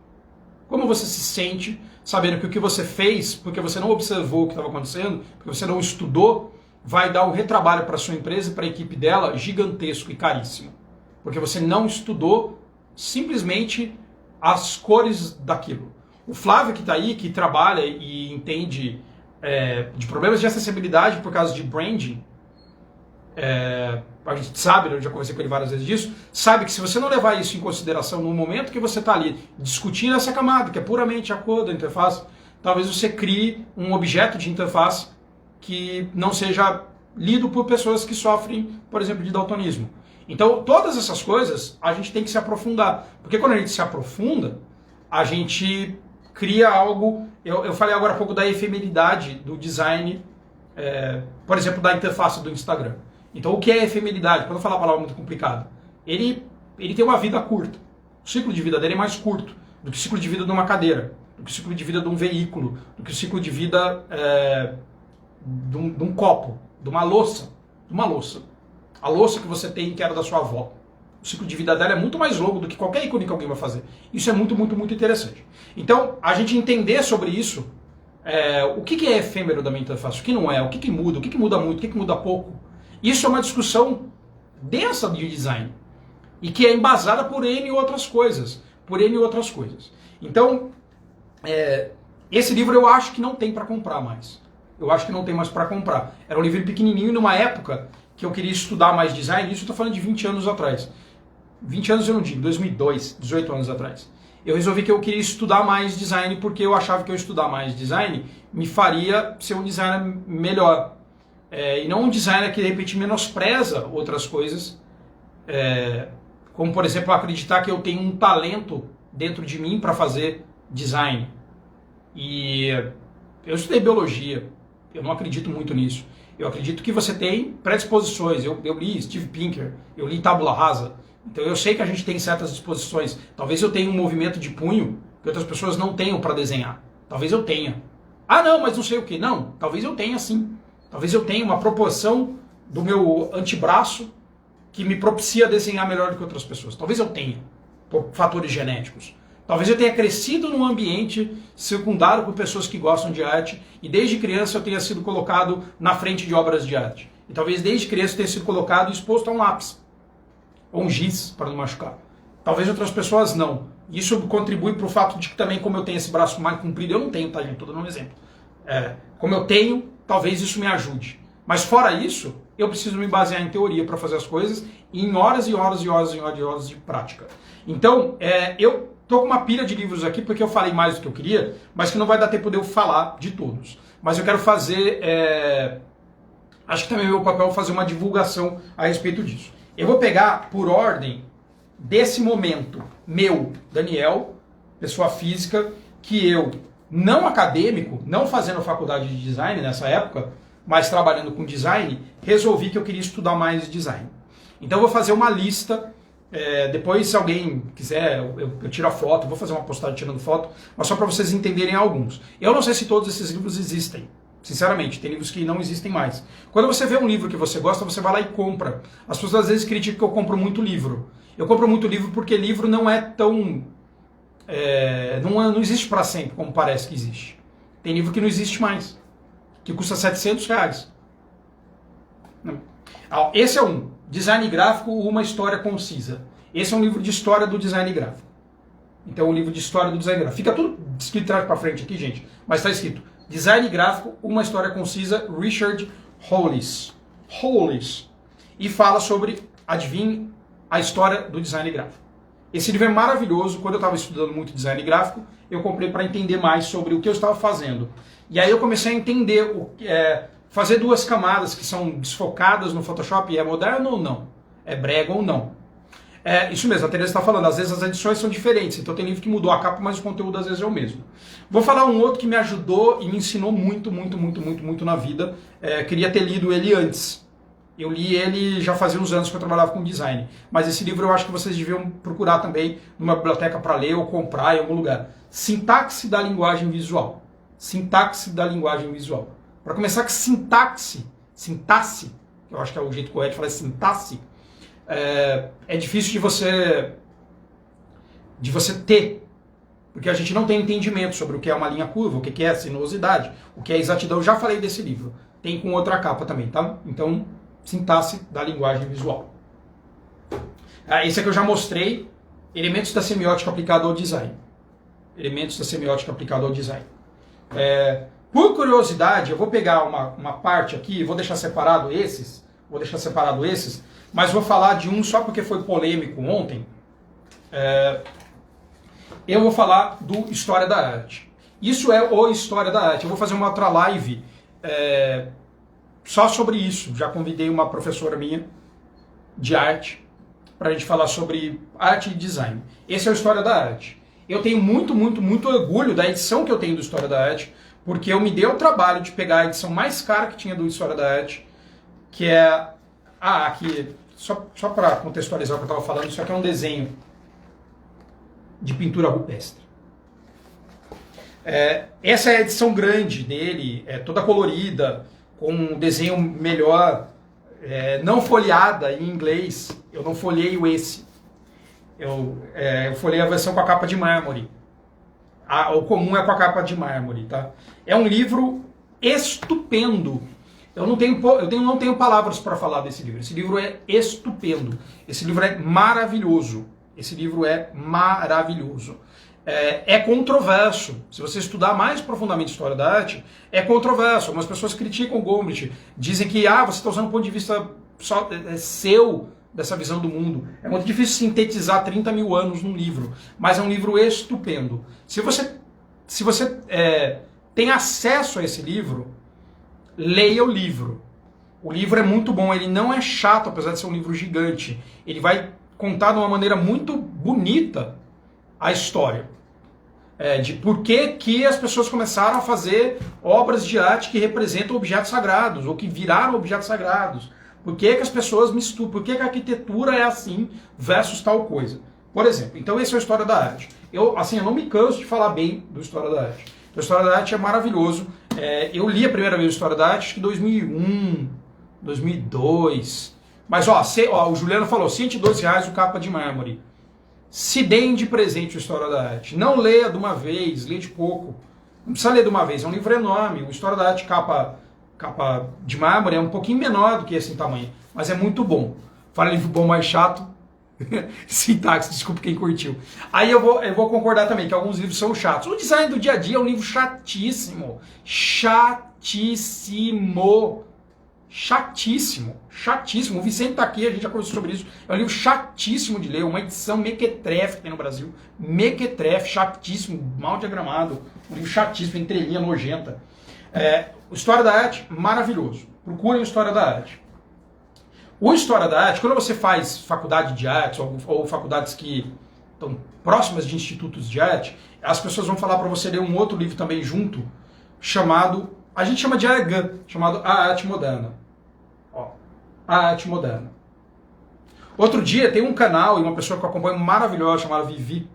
Como você se sente sabendo que o que você fez, porque você não observou o que estava acontecendo, porque você não estudou, vai dar um retrabalho para a sua empresa e para a equipe dela gigantesco e caríssimo? Porque você não estudou simplesmente as cores daquilo. O Flávio que está aí, que trabalha e entende de problemas de acessibilidade por causa de branding, a gente sabe, eu já conversei com ele várias vezes disso, sabe que se você não levar isso em consideração no momento que você está ali discutindo essa camada, que é puramente a cor da interface, talvez você crie um objeto de interface que não seja lido por pessoas que sofrem, por exemplo, de daltonismo. Então, todas essas coisas, a gente tem que se aprofundar. Porque quando a gente se aprofunda, a gente cria algo... Eu falei agora há pouco da efemeridade do design, por exemplo, da interface do Instagram. Então, o que é efemeridade? Quando eu falar a palavra muito complicada, ele tem uma vida curta. O ciclo de vida dele é mais curto do que o ciclo de vida de uma cadeira, do que o ciclo de vida de um veículo, do que o ciclo de vida de um copo, de uma louça. A louça que você tem, que era da sua avó. O ciclo de vida dela é muito mais longo do que qualquer ícone que alguém vai fazer. Isso é muito, muito, muito interessante. Então, a gente entender sobre isso, o que é efêmero da minha interface, o que não é, o que muda muito, o que muda pouco. Isso é uma discussão densa de design. E que é embasada por N outras coisas. Então, esse livro eu acho que não tem para comprar mais. Eu acho que não tem mais para comprar. Era um livro pequenininho numa época que eu queria estudar mais design, isso eu estou falando de 20 anos atrás. 20 anos eu não digo, 2002, 18 anos atrás. Eu resolvi que eu queria estudar mais design porque eu achava que eu estudar mais design me faria ser um designer melhor. E não um designer que de repente menospreza outras coisas, como por exemplo acreditar que eu tenho um talento dentro de mim para fazer design. E eu estudei biologia, eu não acredito muito nisso. Eu acredito que você tem predisposições. Eu li Steve Pinker, eu li Tabula Rasa, Então eu sei que a gente tem certas disposições. Talvez eu tenha um movimento de punho que outras pessoas não tenham para desenhar. Talvez eu tenha. Ah, não, mas não sei o que. Não, talvez eu tenha sim. Talvez eu tenha uma proporção do meu antebraço que me propicia desenhar melhor do que outras pessoas. Talvez eu tenha, por fatores genéticos. Talvez eu tenha crescido num ambiente circundado por pessoas que gostam de arte e desde criança eu tenha sido colocado na frente de obras de arte. E talvez desde criança eu tenha sido colocado exposto a um lápis ou um giz para não machucar. Talvez outras pessoas não. Isso contribui para o fato de que também, como eu tenho esse braço mais comprido, eu não tenho, tá, gente? Estou dando um exemplo. Como eu tenho, talvez isso me ajude. Mas fora isso, eu preciso me basear em teoria para fazer as coisas e em horas e horas e horas e horas e horas de prática. Então, eu estou com uma pilha de livros aqui porque eu falei mais do que eu queria, mas que não vai dar tempo de eu falar de todos. Mas eu quero fazer... acho que também é meu papel fazer uma divulgação a respeito disso. Eu vou pegar por ordem desse momento meu, Daniel, pessoa física, que eu, não acadêmico, não fazendo faculdade de design nessa época, mas trabalhando com design, resolvi que eu queria estudar mais design. Então eu vou fazer uma lista, depois se alguém quiser, eu tiro a foto, vou fazer uma postagem tirando foto, mas só para vocês entenderem alguns. Eu não sei se todos esses livros existem. Sinceramente, tem livros que não existem mais. Quando você vê um livro que você gosta, você vai lá e compra. As pessoas às vezes criticam que eu compro muito livro. Eu compro muito livro porque livro não é tão... não existe para sempre como parece que existe. Tem livro que não existe mais, que custa R$700. Esse é um. Design gráfico, uma história concisa. Esse é um livro de história do design gráfico. Então é um livro de história do design gráfico. Fica tudo escrito de trás para frente aqui, gente. Mas está escrito Design Gráfico, uma história concisa, Richard Hollis. E fala sobre, adivinhe, a história do design gráfico. Esse livro é maravilhoso. Quando eu estava estudando muito design gráfico, eu comprei para entender mais sobre o que eu estava fazendo. E aí eu comecei a entender, fazer duas camadas que são desfocadas no Photoshop. É moderno ou não? É brega ou não? Isso mesmo, a Teresa está falando, às vezes as edições são diferentes, então tem livro que mudou a capa, mas o conteúdo às vezes é o mesmo. Vou falar um outro que me ajudou e me ensinou muito na vida. Queria ter lido ele antes. Eu li ele já fazia uns anos que eu trabalhava com design, mas esse livro eu acho que vocês deviam procurar também numa biblioteca para ler ou comprar em algum lugar. Sintaxe da linguagem visual. Sintaxe da linguagem visual. Para começar, que sintaxe, que eu acho que é o jeito correto de falar sintaxe, é difícil de você ter, porque a gente não tem entendimento sobre o que é uma linha curva, o que é sinuosidade, o que é exatidão. Eu já falei desse livro, tem com outra capa também, tá? Então, sintaxe da linguagem visual. Esse aqui eu já mostrei, elementos da semiótica aplicada ao design. Elementos da semiótica aplicada ao design. Por curiosidade, eu vou pegar uma parte aqui, vou deixar separado esses, mas vou falar de um só porque foi polêmico ontem. Eu vou falar do História da Arte. Isso é o História da Arte. Eu vou fazer uma outra live só sobre isso. Já convidei uma professora minha de arte para a gente falar sobre arte e design. Esse é o História da Arte. Eu tenho muito orgulho da edição que eu tenho do História da Arte, porque eu me dei o trabalho de pegar a edição mais cara que tinha do História da Arte, que é... aqui, só para contextualizar o que eu estava falando, isso aqui é um desenho de pintura rupestre. Essa é a edição grande dele, toda colorida, com um desenho melhor, não folheada em inglês. Eu não folheio esse. Eu folhei a versão com a capa de mármore. O comum é com a capa de mármore, tá? É um livro estupendo. Eu não tenho palavras para falar desse livro. Esse livro é estupendo. Esse livro é maravilhoso. É controverso. Se você estudar mais profundamente História da Arte, é controverso. Algumas pessoas criticam o Gombrich. Dizem que você está usando um ponto de vista só seu dessa visão do mundo. É muito difícil sintetizar 30 mil anos num livro. Mas é um livro estupendo. Se você tem acesso a esse livro, leia o livro. O livro é muito bom, ele não é chato, apesar de ser um livro gigante. Ele vai contar de uma maneira muito bonita a história. De por que as pessoas começaram a fazer obras de arte que representam objetos sagrados, ou que viraram objetos sagrados. Por que que as pessoas misturam? Por que que a arquitetura é assim versus tal coisa? Por exemplo, então esse é a História da Arte. Eu não me canso de falar bem do História da Arte. A História da Arte é maravilhoso. Eu li a primeira vez a História da Arte, acho que em 2001, 2002. Mas, o Juliano falou, R$112 o capa de mármore. Se deem de presente a História da Arte. Não leia de uma vez, leia de pouco. Não precisa ler de uma vez, é um livro enorme. O História da Arte capa de mármore é um pouquinho menor do que esse em tamanho, mas é muito bom. Fala livro bom, mais chato. Sintaxe, desculpa quem curtiu. Aí eu vou concordar também que alguns livros são chatos. O Design do Dia a Dia é um livro chatíssimo. Chatíssimo. O Vicente tá aqui, a gente já conversou sobre isso. É um livro chatíssimo de ler, uma edição mequetrefe que tem no Brasil. Mequetrefe, chatíssimo, mal diagramado. Um livro chatíssimo, entrelinha nojenta. História da Arte, maravilhoso. Procurem História da Arte. O História da Arte, quando você faz faculdade de artes ou faculdades que estão próximas de institutos de arte, as pessoas vão falar para você ler um outro livro também junto, chamado, a gente chama de ARGAN, chamado A Arte Moderna. A Arte Moderna. Outro dia tem um canal e uma pessoa que eu acompanho maravilhosa, chamada Vivi.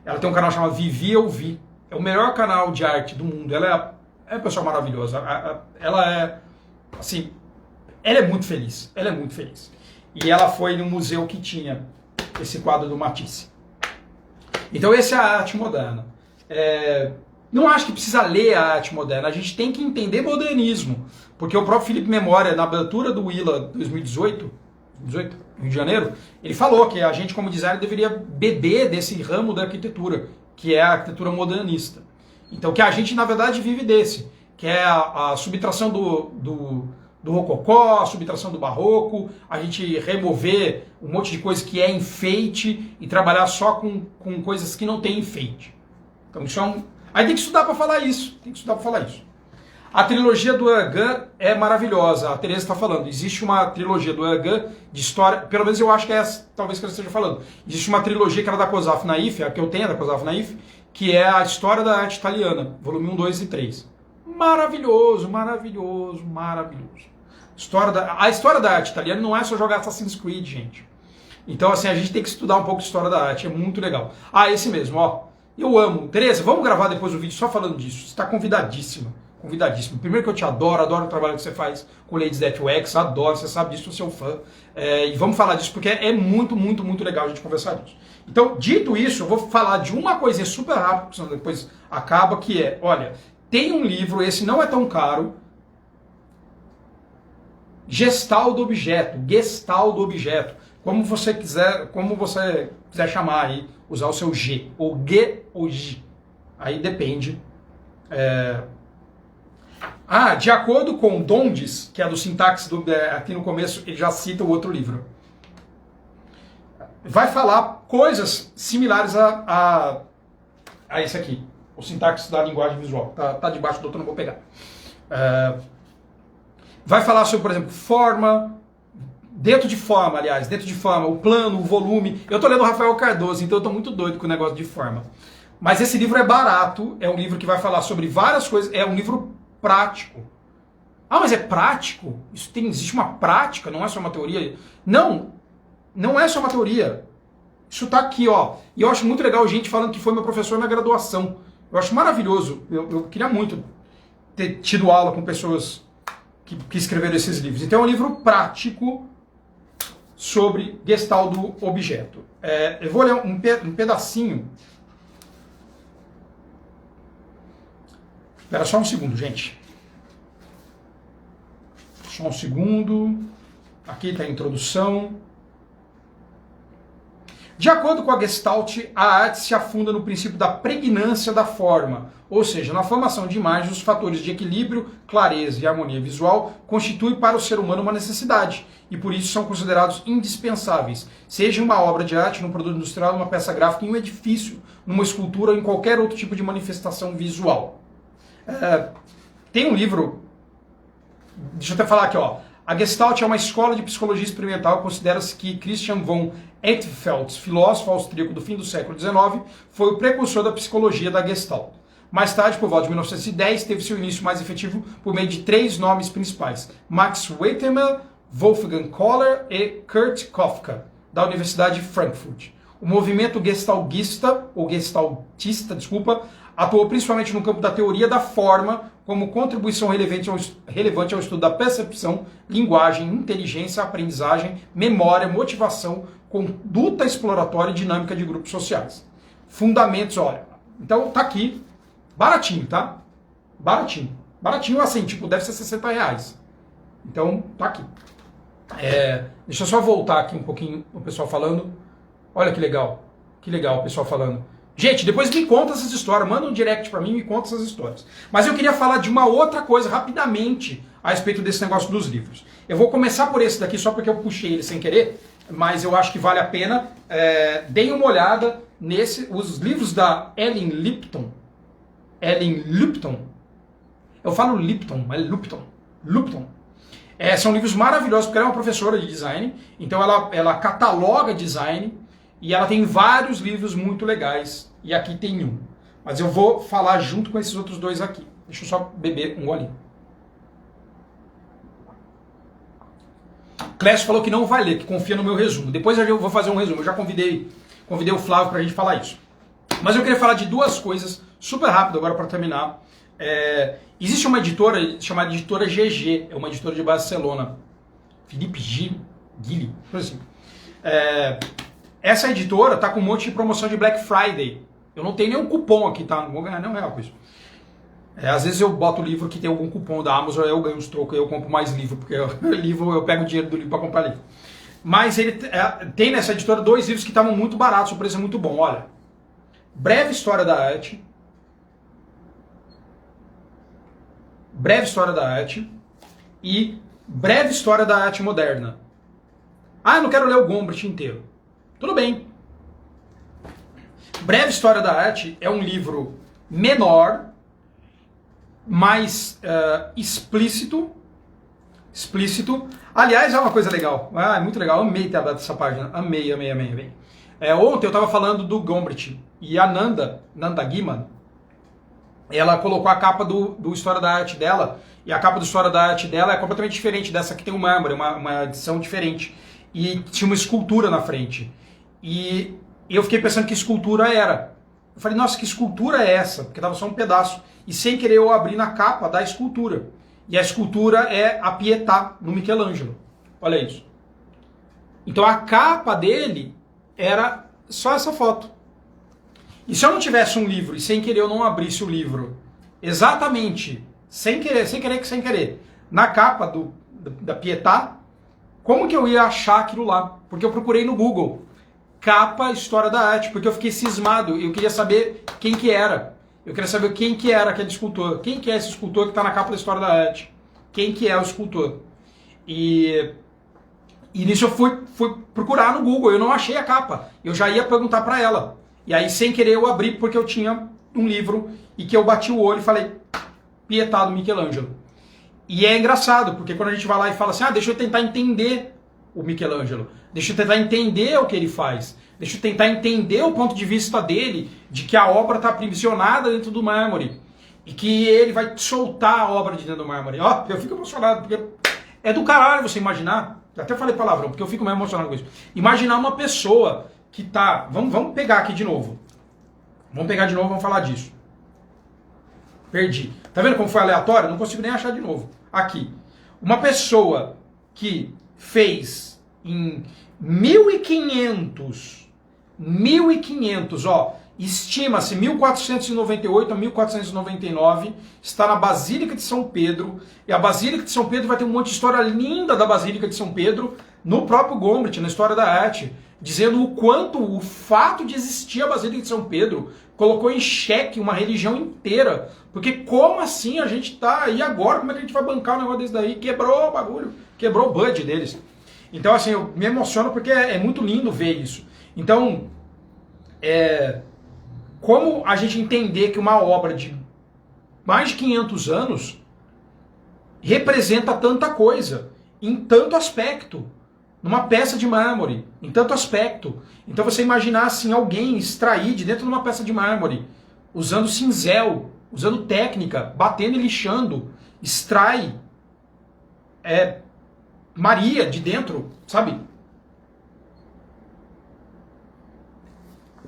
Ela tem um canal chamado Vivi Eu Vi. É o melhor canal de arte do mundo. Ela é uma pessoa maravilhosa. Ela é, assim, ela é muito feliz. Ela é muito feliz. E ela foi no museu que tinha esse quadro do Matisse. Então esse é a arte moderna. Não acho que precisa ler a arte moderna. A gente tem que entender modernismo. Porque o próprio Felipe Memória, na abertura do ILA 2018, Rio de Janeiro, ele falou que a gente, como designer, deveria beber desse ramo da arquitetura, que é a arquitetura modernista. Então, que a gente, na verdade, vive desse, que é a subtração do rococó, a subtração do barroco, a gente remover um monte de coisa que é enfeite e trabalhar só com coisas que não tem enfeite. Então, isso é um... Aí tem que estudar para falar isso. A trilogia do ARGAN é maravilhosa. A Tereza está falando. Existe uma trilogia do ARGAN de história, pelo menos eu acho que é essa, talvez que ela esteja falando. Existe uma trilogia que era da Cosaf Naif, a que eu tenho é da Cosaf Naif, que é a História da Arte Italiana, volume 1, 2 e 3. Maravilhoso. A história da arte italiana não é só jogar Assassin's Creed, gente. Então, assim, a gente tem que estudar um pouco de história da arte, é muito legal. Esse mesmo, eu amo. Tereza, vamos gravar depois o vídeo só falando disso. Você está convidadíssima. Primeiro que eu te adoro o trabalho que você faz com Ladies That UX, adoro, você sabe disso, eu sou fã. E vamos falar disso porque é muito legal a gente conversar disso. Então, dito isso, eu vou falar de uma coisinha super rápida, senão depois acaba, que é, olha, tem um livro, esse não é tão caro, Gestalt do Objeto, como você quiser chamar aí, usar o seu G, ou G ou G, aí depende. De acordo com Dondes, que é do Sintaxe, aqui no começo ele já cita o outro livro, vai falar coisas similares a esse aqui, o Sintaxe da linguagem visual, tá debaixo do outro, não vou pegar. Vai falar sobre, por exemplo, forma, dentro de forma, o plano, o volume. Eu tô lendo o Rafael Cardoso, então eu tô muito doido com o negócio de forma. Mas esse livro é barato, é um livro que vai falar sobre várias coisas, é um livro prático. Mas é prático? Existe uma prática, não é só uma teoria? Não é só uma teoria. Isso tá aqui, E eu acho muito legal gente falando que foi meu professor na graduação. Eu acho maravilhoso. Eu queria muito ter tido aula com pessoas que escreveram esses livros. Então é um livro prático sobre Gestalt do Objeto. Eu vou ler um pedacinho. Espera só um segundo, gente. Só um segundo. Aqui está a introdução. De acordo com a Gestalt, a arte se afunda no princípio da pregnância da forma, ou seja, na formação de imagens, os fatores de equilíbrio, clareza e harmonia visual constituem para o ser humano uma necessidade, e por isso são considerados indispensáveis, seja uma obra de arte, num produto industrial, numa peça gráfica, em um edifício, numa escultura ou em qualquer outro tipo de manifestação visual. Tem um livro, deixa eu até falar aqui, A Gestalt é uma escola de psicologia experimental. Considera-se que Christian von Ehrenfeld, filósofo austríaco do fim do século XIX, foi o precursor da psicologia da Gestalt. Mais tarde, por volta de 1910, teve seu início mais efetivo por meio de 3 nomes principais: Max Wettmer, Wolfgang Kohler e Kurt Kofka, da Universidade de Frankfurt. O movimento gestaltista, atuou principalmente no campo da teoria da forma como contribuição relevante ao estudo da percepção, linguagem, inteligência, aprendizagem, memória, motivação, conduta exploratória e dinâmica de grupos sociais. Fundamentos, olha. Então tá aqui, baratinho, tá? Baratinho. Baratinho assim, tipo, deve ser R$60. Então tá aqui. Deixa eu só voltar aqui um pouquinho o pessoal falando. Olha que legal o pessoal falando. Gente, depois me conta essas histórias, manda um direct pra mim e me conta essas histórias. Mas eu queria falar de uma outra coisa rapidamente a respeito desse negócio dos livros. Eu vou começar por esse daqui só porque eu puxei ele sem querer, mas eu acho que vale a pena. Deem uma olhada os livros da Ellen Lipton. Ellen Lipton. Eu falo Lipton, mas Lupton. São livros maravilhosos, porque ela é uma professora de design, então ela cataloga design, e ela tem vários livros muito legais, e aqui tem um. Mas eu vou falar junto com esses outros dois aqui. Deixa eu só beber um golinho. Clécio falou que não vai ler, que confia no meu resumo. Depois eu vou fazer um resumo, eu já convidei o Flávio pra gente falar isso. Mas eu queria falar de duas coisas, super rápido agora para terminar. Existe uma editora chamada Editora GG, é uma editora de Barcelona. Felipe Gili, por assim. Essa editora está com um monte de promoção de Black Friday. Eu não tenho nenhum cupom aqui, tá? Não vou ganhar nenhum real com isso. Às vezes eu boto livro que tem algum cupom da Amazon, eu ganho uns trocos e eu compro mais livro, porque eu pego o dinheiro do livro para comprar livro. Mas ele tem nessa editora dois livros que estavam muito baratos, o preço é muito bom. Olha, Breve História da Arte. Breve História da Arte e Breve História da Arte Moderna. Eu não quero ler o Gombrich inteiro. Tudo bem. Breve História da Arte é um livro menor, mais explícito. Aliás, é uma coisa legal. É muito legal. Amei ter aberto essa página. Amei. Ontem eu estava falando do Gombrich e a Nanda Guiman, ela colocou a capa do História da Arte dela, e a capa do História da Arte dela é completamente diferente dessa que tem o mármore, uma edição diferente. E tinha uma escultura na frente. E eu fiquei pensando que escultura era. Eu falei, nossa, que escultura é essa? Porque estava só um pedaço. E sem querer eu abri na capa da escultura. E a escultura é a Pietà, no Michelangelo. Olha isso. Então a capa dele era só essa foto. E se eu não tivesse um livro e sem querer eu não abrisse o livro exatamente, sem querer, na capa da Pietà, como que eu ia achar aquilo lá? Porque eu procurei no Google, capa História da Arte, porque eu fiquei cismado, eu queria saber quem que era. Eu queria saber quem que era aquele escultor. Quem que é esse escultor que está na capa da História da Arte? Quem que é o escultor? E nisso eu fui procurar no Google, eu não achei a capa. Eu já ia perguntar para ela. E aí, sem querer, eu abri porque eu tinha um livro e que eu bati o olho e falei, Pietà do Michelangelo. E é engraçado, porque quando a gente vai lá e fala assim, deixa eu tentar entender o Michelangelo, deixa eu tentar entender o que ele faz, deixa eu tentar entender o ponto de vista dele, de que a obra está aprisionada dentro do mármore, e que ele vai soltar a obra de dentro do mármore. Eu fico emocionado, porque é do caralho você imaginar, até falei palavrão, porque eu fico mais emocionado com isso, imaginar uma pessoa que tá... Vamos pegar aqui de novo. Vamos falar disso. Perdi. Tá vendo como foi aleatório? Não consigo nem achar de novo. Aqui. Uma pessoa que fez em 1500, estima-se 1498 a 1499, está na Basílica de São Pedro, e a Basílica de São Pedro vai ter um monte de história linda da Basílica de São Pedro, no próprio Gombrich, na História da Arte, dizendo o quanto o fato de existir a Basílica de São Pedro colocou em xeque uma religião inteira. Porque como assim a gente tá... E agora? Como é que a gente vai bancar um negócio desse daí? Quebrou o bagulho. Quebrou o budget deles. Então, assim, eu me emociono porque é muito lindo ver isso. Então, como a gente entender que uma obra de mais de 500 anos representa tanta coisa, em tanto aspecto, numa peça de mármore, em tanto aspecto. Então você imaginar assim, alguém extrair de dentro de uma peça de mármore, usando cinzel, usando técnica, batendo e lixando, extrai Maria de dentro, sabe?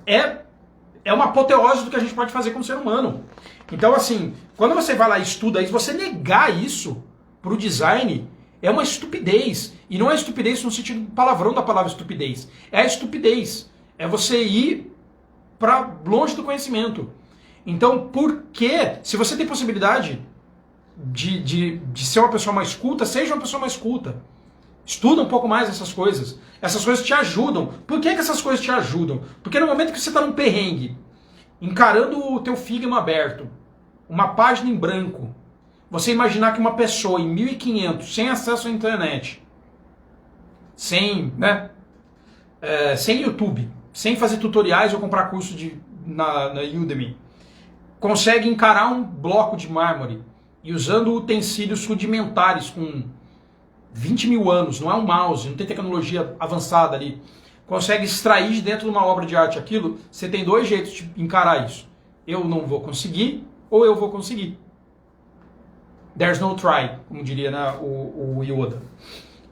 É uma apoteose do que a gente pode fazer como ser humano. Então, assim, quando você vai lá e estuda isso, você negar isso pro design é uma estupidez. E não é estupidez no sentido palavrão da palavra estupidez. É a estupidez. É você ir para longe do conhecimento. Então, por que, se você tem possibilidade de ser uma pessoa mais culta, seja uma pessoa mais culta. Estuda um pouco mais essas coisas. Essas coisas te ajudam. Por que essas coisas te ajudam? Porque no momento que você está num perrengue, encarando o teu Figma aberto, uma página em branco, você imaginar que uma pessoa em 1500, sem acesso à internet, sem YouTube, sem fazer tutoriais ou comprar curso na Udemy, consegue encarar um bloco de mármore e usando utensílios rudimentares com 20 mil anos, não é um mouse, não tem tecnologia avançada ali, consegue extrair de dentro de uma obra de arte aquilo, você tem dois jeitos de encarar isso. Eu não vou conseguir, ou eu vou conseguir. There's no try, como diria, né, o Yoda.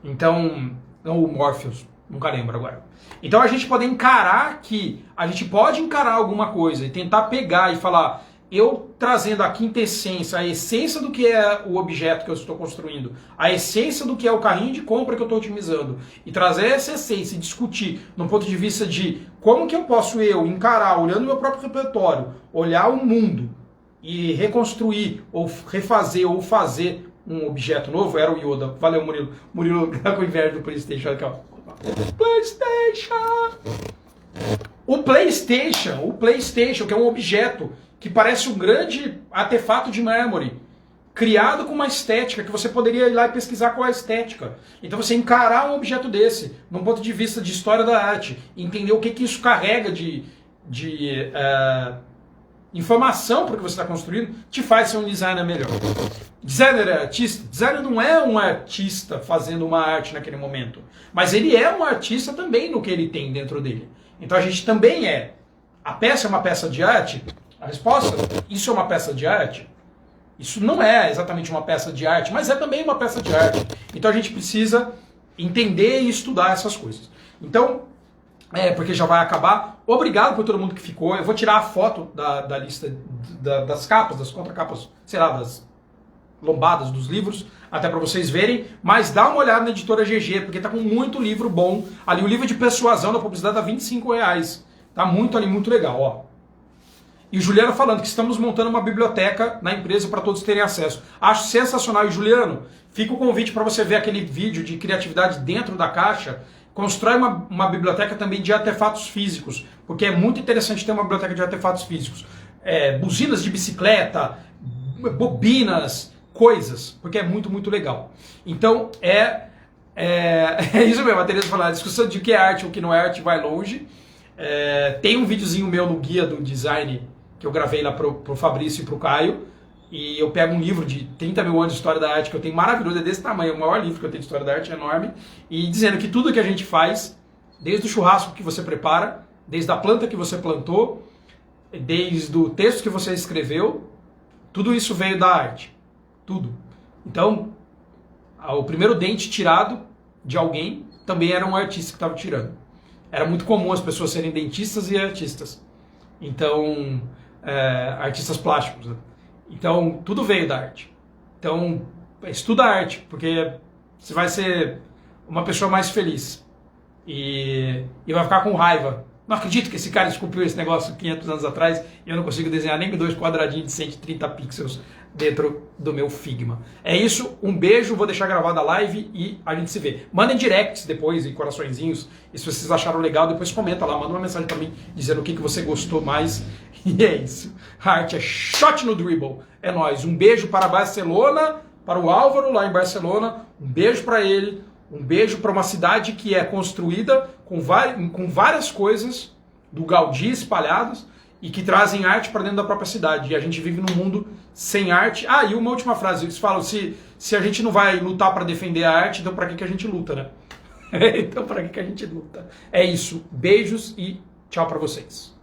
Então, não o Morpheus, nunca lembro agora. Então a gente pode encarar alguma coisa e tentar pegar e falar, eu trazendo a quintessência, a essência do que é o objeto que eu estou construindo, a essência do que é o carrinho de compra que eu estou otimizando, e trazer essa essência e discutir no ponto de vista de como que eu posso encarar, olhando o meu próprio repertório, olhar o mundo e reconstruir, ou refazer, ou fazer um objeto novo, era o Yoda. Valeu, Murilo. Murilo tá com inveja do PlayStation aqui, ó. PlayStation! O PlayStation, que é um objeto que parece um grande artefato de mármore, criado com uma estética que você poderia ir lá e pesquisar qual é a estética. Então você encarar um objeto desse, num ponto de vista de história da arte, entender o que isso carrega de informação para o que você está construindo, te faz ser um designer melhor. Designer é artista? Designer não é um artista fazendo uma arte naquele momento, mas ele é um artista também no que ele tem dentro dele. Então a gente também é. A peça é uma peça de arte? A resposta, isso é uma peça de arte? Isso não é exatamente uma peça de arte, mas é também uma peça de arte. Então a gente precisa entender e estudar essas coisas. Então, porque já vai acabar. Obrigado por todo mundo que ficou. Eu vou tirar a foto da lista das capas, das contracapas, sei lá, das lombadas dos livros, até para vocês verem. Mas dá uma olhada na editora GG, porque tá com muito livro bom. Ali o livro de persuasão da publicidade tá R$25. Tá muito ali, muito legal, ó. E o Juliano falando que estamos montando uma biblioteca na empresa para todos terem acesso. Acho sensacional. E Juliano, fica o convite para você ver aquele vídeo de criatividade dentro da caixa. Constrói uma biblioteca também de artefatos físicos, porque é muito interessante ter uma biblioteca de artefatos físicos. Buzinas de bicicleta, bobinas, coisas, porque é muito, muito legal. Então, é isso mesmo, a Tereza falou, a discussão de o que é arte e o que não é arte vai longe. Tem um videozinho meu no guia do design que eu gravei lá pro Fabrício e pro Caio, e eu pego um livro de 30 mil anos de história da arte que eu tenho maravilhoso, é desse tamanho, é o maior livro que eu tenho de história da arte, é enorme, e dizendo que tudo que a gente faz, desde o churrasco que você prepara, desde a planta que você plantou, desde o texto que você escreveu, tudo isso veio da arte. Tudo. Então, o primeiro dente tirado de alguém também era um artista que estava tirando. Era muito comum as pessoas serem dentistas e artistas. Então, artistas plásticos. Né? Então, tudo veio da arte. Então, estuda a arte, porque você vai ser uma pessoa mais feliz. E vai ficar com raiva. Não acredito que esse cara esculpiu esse negócio 500 anos atrás e eu não consigo desenhar nem 2 quadradinhos de 130 pixels dentro do meu Figma. É isso, um beijo, vou deixar gravada a live e a gente se vê. Mandem directs depois e coraçõezinhos, e se vocês acharam legal, depois comenta lá, manda uma mensagem pra mim dizendo o que você gostou mais. E é isso. A arte é shot no dribble. É nóis. Um beijo para Barcelona, para o Álvaro lá em Barcelona. Um beijo para ele. Um beijo para uma cidade que é construída com várias coisas do Gaudí espalhadas e que trazem arte para dentro da própria cidade. E a gente vive num mundo sem arte. Ah, e uma última frase. Eles falam, se a gente não vai lutar para defender a arte, então para que a gente luta, né? Então para que a gente luta? É isso. Beijos e tchau para vocês.